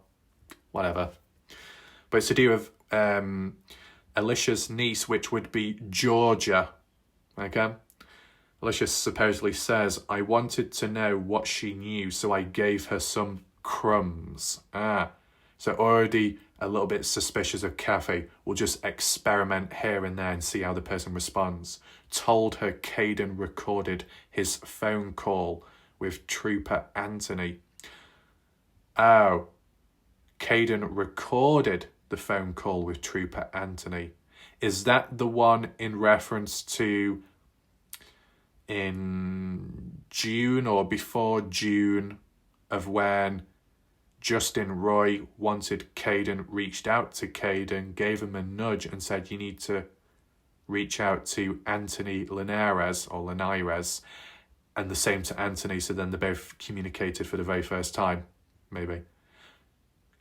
Whatever. But it's to do with Elisha's niece, which would be Georgia. Okay? Elisha supposedly says, I wanted to know what she knew, so I gave her some crumbs. So already a little bit suspicious of Kathy. We'll just experiment here and there and see how the person responds. Told her Caden recorded his phone call with Trooper Anthony. Oh, Caden recorded the phone call with Trooper Anthony. Is that the one in reference to in June or before June of when Justin Roy wanted Caden, reached out to Caden, gave him a nudge and said, you need to reach out to Anthony Linares, and the same to Anthony, so then they both communicated for the very first time, maybe.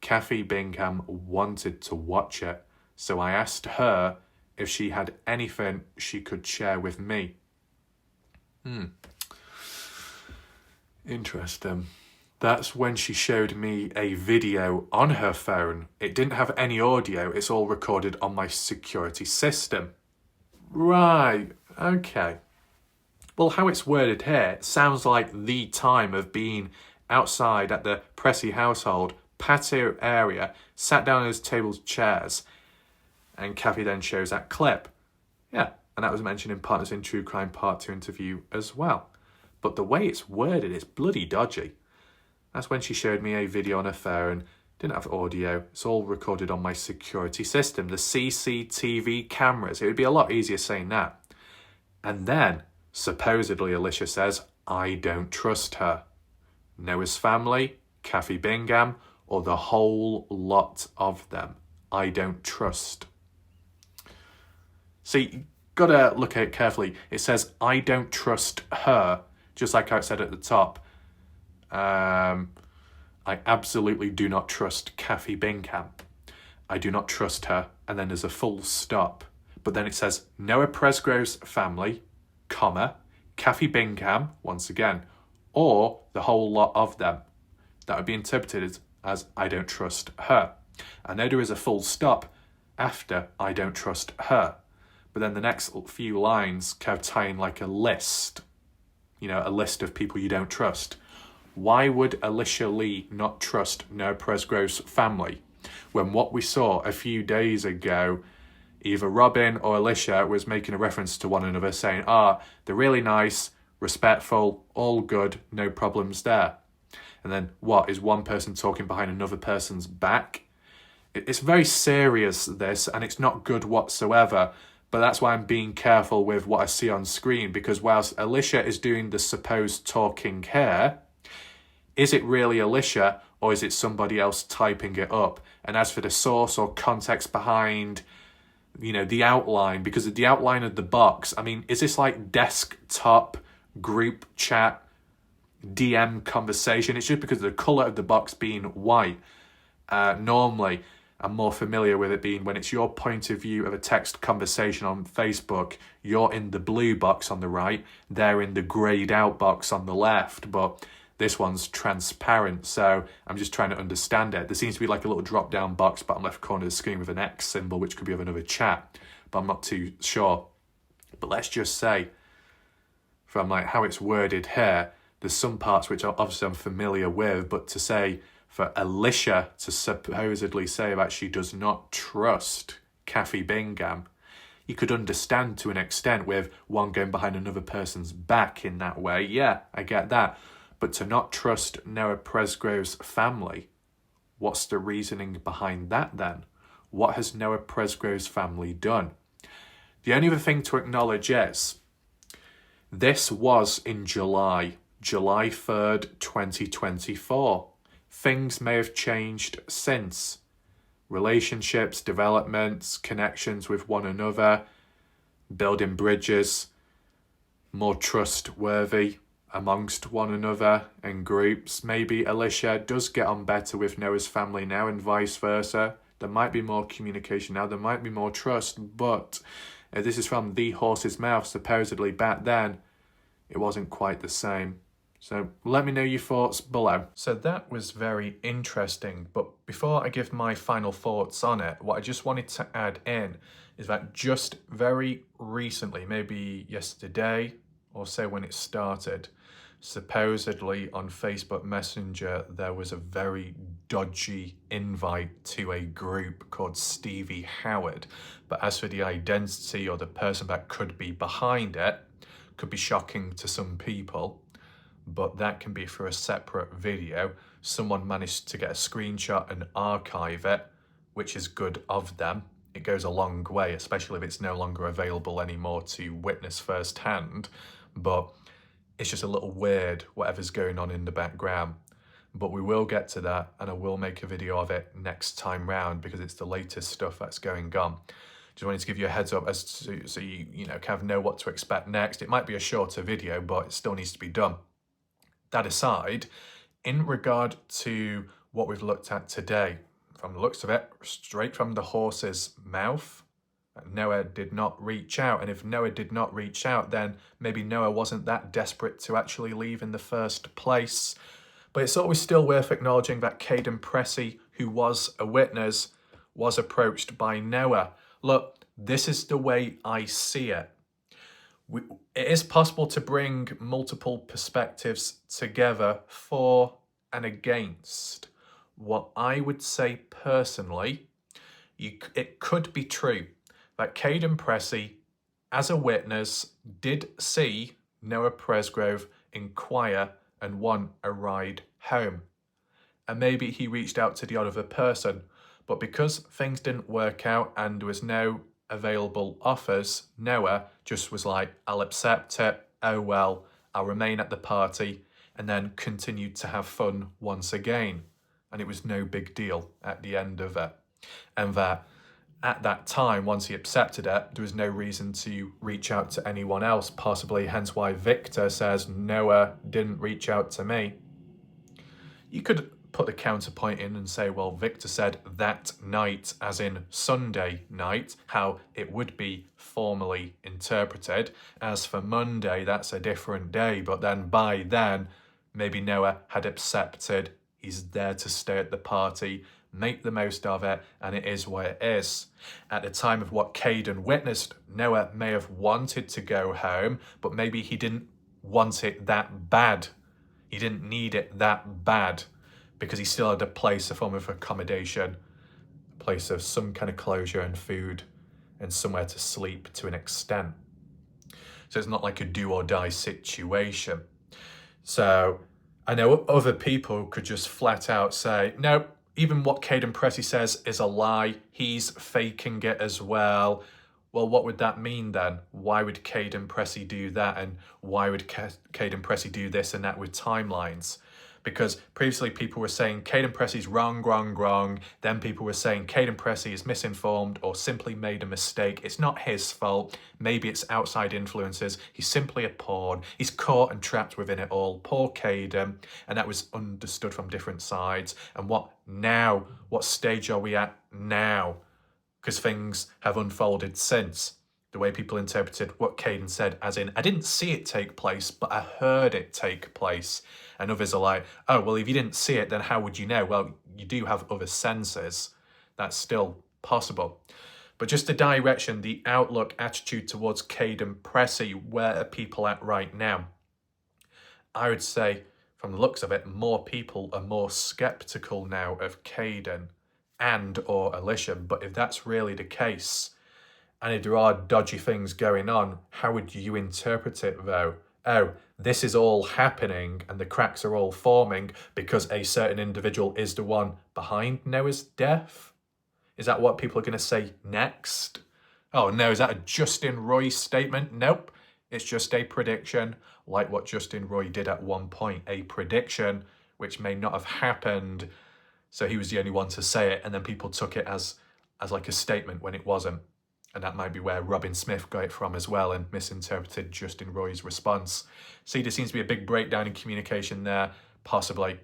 Kathy Bingham wanted to watch it, so I asked her if she had anything she could share with me. Interesting. That's when she showed me a video on her phone. It didn't have any audio. It's all recorded on my security system. Right, okay. Well, how it's worded here sounds like the time of being outside at the Pressey household, patio area, sat down at his tables, chairs, and Kathy then shows that clip. Yeah, and that was mentioned in Partners in True Crime Part 2 interview as well. But the way it's worded is bloody dodgy. That's when she showed me a video on her phone, didn't have audio, it's all recorded on my security system, the CCTV cameras. It would be a lot easier saying that. And then, supposedly, Elisha says, I don't trust her. Noah's family, Kathy Bingham, or the whole lot of them. I don't trust. See, you gotta look at it carefully. It says, I don't trust her, just like I said at the top. I absolutely do not trust Kathy Bingham. I do not trust her. And then there's a full stop. But then it says, Noah Presgrove's family, comma, Kathy Bingham, once again, or the whole lot of them. That would be interpreted as I don't trust her. And then there is a full stop after I don't trust her. But then the next few lines kind of tie in like a list. You know, a list of people you don't trust. Why would Elisha Lee not trust Noah Presgrove's family when what we saw a few days ago, either Robin or Elisha was making a reference to one another saying, they're really nice, respectful, all good, no problems there. And then what, is one person talking behind another person's back? It's very serious, this, and it's not good whatsoever. But that's why I'm being careful with what I see on screen, because whilst Elisha is doing the supposed talking here, is it really Elisha or is it somebody else typing it up? And as for the source or context behind you know, the outline, because of the outline of the box. I mean, is this like desktop group chat DM conversation? It's just because of the colour of the box being white. Normally, I'm more familiar with it being when it's your point of view of a text conversation on Facebook, you're in the blue box on the right, they're in the greyed out box on the left, but this one's transparent, so I'm just trying to understand it. There seems to be like a little drop down box bottom left corner of the screen with an X symbol, which could be of another chat, but I'm not too sure. But let's just say, from like how it's worded here, there's some parts which obviously I'm familiar with, but to say for Elisha to supposedly say that she does not trust Kathy Bingham, you could understand to an extent with one going behind another person's back in that way. Yeah, I get that. But to not trust Noah Presgrove's family, what's the reasoning behind that then? What has Noah Presgrove's family done? The only other thing to acknowledge is, this was in July 3rd, 2024. Things may have changed since. Relationships, developments, connections with one another, building bridges, more trustworthy amongst one another and groups. Maybe Elisha does get on better with Noah's family now and vice versa. There might be more communication now, there might be more trust, but this is from the horse's mouth. Supposedly back then, it wasn't quite the same. So let me know your thoughts below. So that was very interesting, but before I give my final thoughts on it, what I just wanted to add in is that just very recently, maybe yesterday or so when it started, supposedly on Facebook Messenger, there was a very dodgy invite to a group called Stevie Howard. But as for the identity or the person that could be behind it, could be shocking to some people, but that can be for a separate video. Someone managed to get a screenshot and archive it, which is good of them. It goes a long way, especially if it's no longer available anymore to witness firsthand. But it's just a little weird, whatever's going on in the background. But we will get to that, and I will make a video of it next time round because it's the latest stuff that's going on. Just wanted to give you a heads up as to, so you know, kind of know what to expect next. It might be a shorter video, but it still needs to be done. That aside, in regard to what we've looked at today, from the looks of it, straight from the horse's mouth, Noah did not reach out. And if Noah did not reach out, then maybe Noah wasn't that desperate to actually leave in the first place. But it's always still worth acknowledging that Caden Pressey, who was a witness, was approached by Noah. Look, this is the way I see it. It is possible to bring multiple perspectives together for and against. What I would say personally, it could be true that Caden Pressey, as a witness, did see Noah Presgrove inquire and want a ride home. And maybe he reached out to the other person, but because things didn't work out and there was no available offers, Noah just was like, I'll accept it, oh well, I'll remain at the party, and then continued to have fun once again. And it was no big deal at the end of it. And that at that time, once he accepted it, there was no reason to reach out to anyone else, possibly hence why Victor says Noah didn't reach out to me. You could put the counterpoint in and say, well, Victor said that night, as in Sunday night, how it would be formally interpreted. As for Monday, that's a different day, but then by then, maybe Noah had accepted he's there to stay at the party, make the most of it, and it is what it is. At the time of what Caden witnessed, Noah may have wanted to go home, but maybe he didn't want it that bad. He didn't need it that bad because he still had a place, a form of accommodation, a place of some kind of closure and food and somewhere to sleep to an extent. So it's not like a do or die situation. So I know other people could just flat out say, no, even what Caden Pressey says is a lie. He's faking it as well. Well, what would that mean then? Why would Caden Pressey do that? And why would Caden Pressey do this and that with timelines? Because previously people were saying Caden Pressey's wrong, wrong, wrong. Then people were saying Caden Pressey is misinformed or simply made a mistake. It's not his fault. Maybe it's outside influences. He's simply a pawn. He's caught and trapped within it all. Poor Caden. And that was understood from different sides. And what now? What stage are we at now? Because things have unfolded since. The way people interpreted what Caden said, as in, I didn't see it take place, but I heard it take place. And others are like, oh, well, if you didn't see it, then how would you know? Well, you do have other senses. That's still possible. But just the direction, the outlook, attitude towards Caden Pressey, where are people at right now? I would say, from the looks of it, more people are more sceptical now of Caden and or Elisha. But if that's really the case, and if there are dodgy things going on, how would you interpret it though? Oh, this is all happening and the cracks are all forming because a certain individual is the one behind Noah's death? Is that what people are going to say next? Oh no, is that a Justin Roy statement? Nope. It's just a prediction, like what Justin Roy did at one point, a prediction which may not have happened. So he was the only one to say it, and then people took it as like a statement when it wasn't. And that might be where Robin Smith got it from as well and misinterpreted Justin Roy's response. See, there seems to be a big breakdown in communication there, possibly.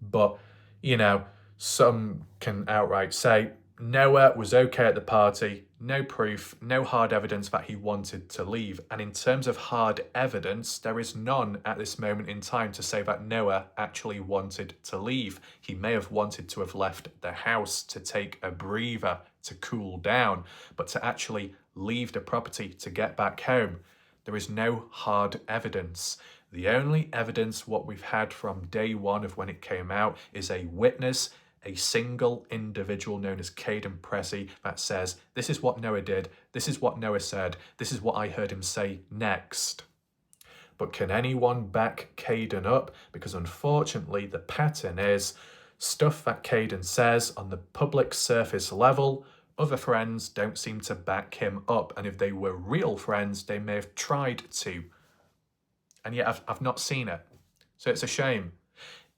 But, you know, some can outright say Noah was okay at the party, no proof, no hard evidence that he wanted to leave. And in terms of hard evidence, there is none at this moment in time to say that Noah actually wanted to leave. He may have wanted to have left the house to take a breather, to cool down, but to actually leave the property to get back home, there is no hard evidence. The only evidence what we've had from day one of when it came out is a witness, a single individual known as Caden Pressey, that says, this is what Noah did, this is what Noah said, this is what I heard him say next. But can anyone back Caden up? Because unfortunately the pattern is stuff that Caden says on the public surface level, other friends don't seem to back him up. And if they were real friends, they may have tried to. And yet I've not seen it. So it's a shame.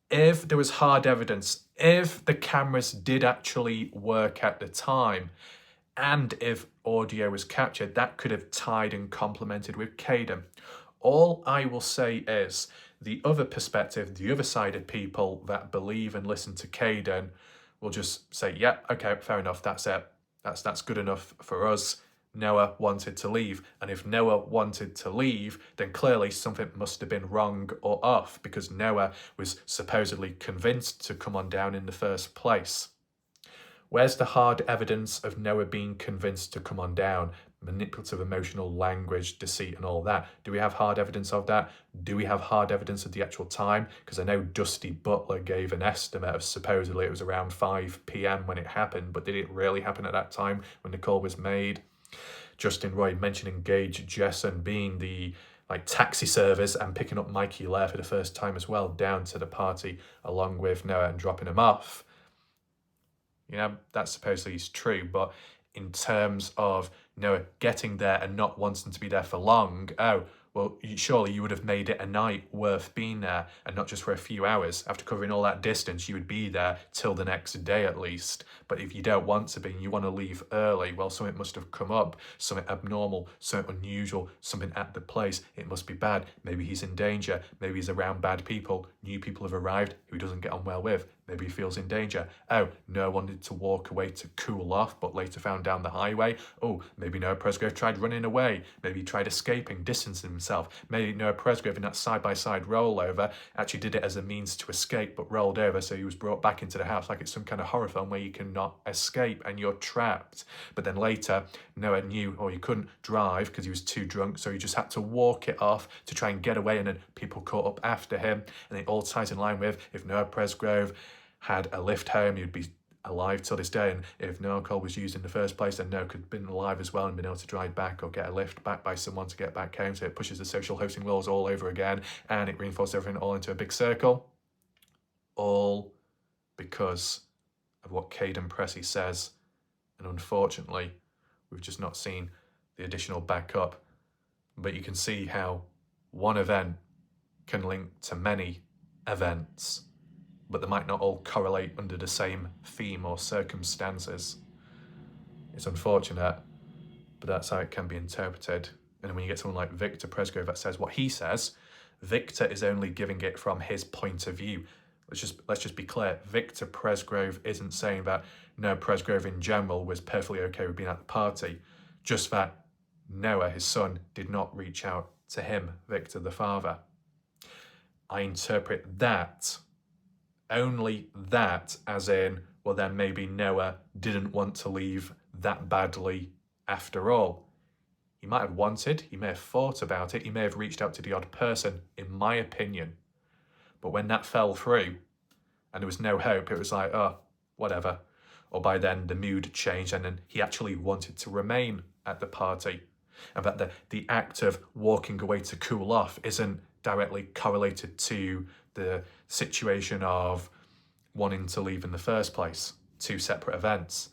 If there was hard evidence, if the cameras did actually work at the time, and if audio was captured, that could have tied and complemented with Caden. All I will say is the other perspective, the other side of people that believe and listen to Caden will just say, yeah, okay, fair enough, that's it. That's good enough for us. Noah wanted to leave. And if Noah wanted to leave, then clearly something must have been wrong or off because Noah was supposedly convinced to come on down in the first place. Where's the hard evidence of Noah being convinced to come on down? Manipulative emotional language, deceit and all that. Do we have hard evidence of that? Do we have hard evidence of the actual time? Because I know Dusty Butler gave an estimate of supposedly it was around 5 p.m. when it happened, but did it really happen at that time when the call was made? Justin Roy mentioning Gage Jessen being the taxi service and picking up Mikey Lair for the first time as well down to the party along with Noah and dropping him off. You know, that supposedly is true, but in terms of Noah getting there and not wanting to be there for long, oh, well, surely you would have made it a night worth being there and not just for a few hours. After covering all that distance, you would be there till the next day at least. But if you don't want to be and you want to leave early, well, something must have come up, something abnormal, something unusual, something at the place. It must be bad. Maybe he's in danger. Maybe he's around bad people. New people have arrived who he doesn't get on well with. Maybe he feels in danger. Oh, Noah wanted to walk away to cool off, but later found down the highway. Oh, maybe Noah Presgrove tried running away. Maybe he tried escaping, distancing himself. Maybe Noah Presgrove in that side-by-side rollover actually did it as a means to escape, but rolled over, so he was brought back into the house like it's some kind of horror film where you cannot escape and you're trapped. But then later, Noah knew, or he couldn't drive because he was too drunk, so he just had to walk it off to try and get away, and then people caught up after him. And it all ties in line with, if Noah Presgrove had a lift home, he'd be alive till this day. And if no alcohol was used in the first place, then Noah could have been alive as well and been able to drive back or get a lift back by someone to get back home. So it pushes the social hosting laws all over again, and it reinforces everything all into a big circle. All because of what Caden Pressey says. And unfortunately, we've just not seen the additional backup. But you can see how one event can link to many events, but they might not all correlate under the same theme or circumstances. It's unfortunate, but that's how it can be interpreted. And when you get someone like Victor Presgrove that says what he says, Victor is only giving it from his point of view. Let's just be clear. Victor Presgrove isn't saying that Noah Presgrove in general was perfectly okay with being at the party, just that Noah, his son, did not reach out to him, Victor the father. I interpret that, only that, as in, well then maybe Noah didn't want to leave that badly after all. He might have wanted, he may have thought about it, he may have reached out to the odd person, in my opinion. But when that fell through and there was no hope, it was like, oh, whatever. Or by then the mood changed and then he actually wanted to remain at the party. And that the act of walking away to cool off isn't directly correlated to the situation of wanting to leave in the first place. Two separate events.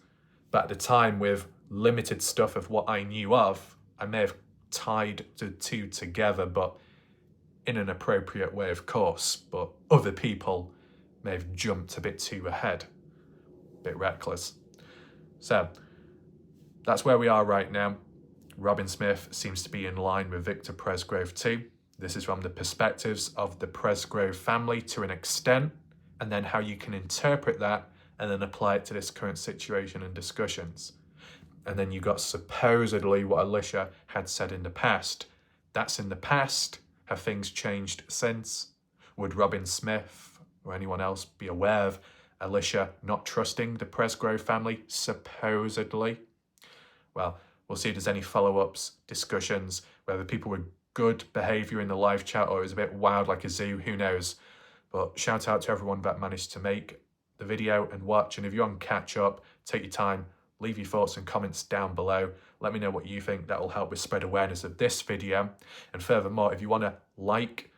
But at the time, with limited stuff of what I knew of, I may have tied the two together, but in an appropriate way, of course. But other people may have jumped a bit too ahead. A bit reckless. So, that's where we are right now. Robin Smith seems to be in line with Victor Presgrove too. This is from the perspectives of the Presgrove family to an extent, and then how you can interpret that and then apply it to this current situation and discussions. And then you got supposedly what Elisha had said in the past. That's in the past. Have things changed since? Would Robin Smith or anyone else be aware of Elisha not trusting the Presgrove family, supposedly? Well, we'll see if there's any follow-ups, discussions, whether people were good behaviour in the live chat or it was a bit wild like a zoo, who knows. But shout out to everyone that managed to make the video and watch. And if you're on catch up, take your time, leave your thoughts and comments down below. Let me know what you think. That will help with spread awareness of this video. And furthermore, if you want to like,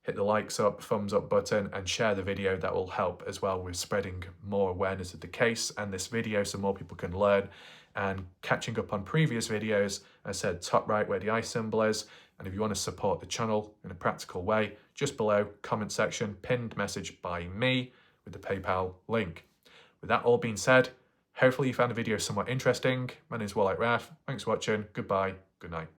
hit the likes up, thumbs up button and share the video. That will help as well with spreading more awareness of the case and this video so more people can learn. And catching up on previous videos, I said top right where the eye symbol is. And if you want to support the channel in a practical way, just below, comment section, pinned message by me with the PayPal link. With that all being said, hopefully you found the video somewhat interesting. My name is WarLike Wrath. Thanks for watching. Goodbye. Good night.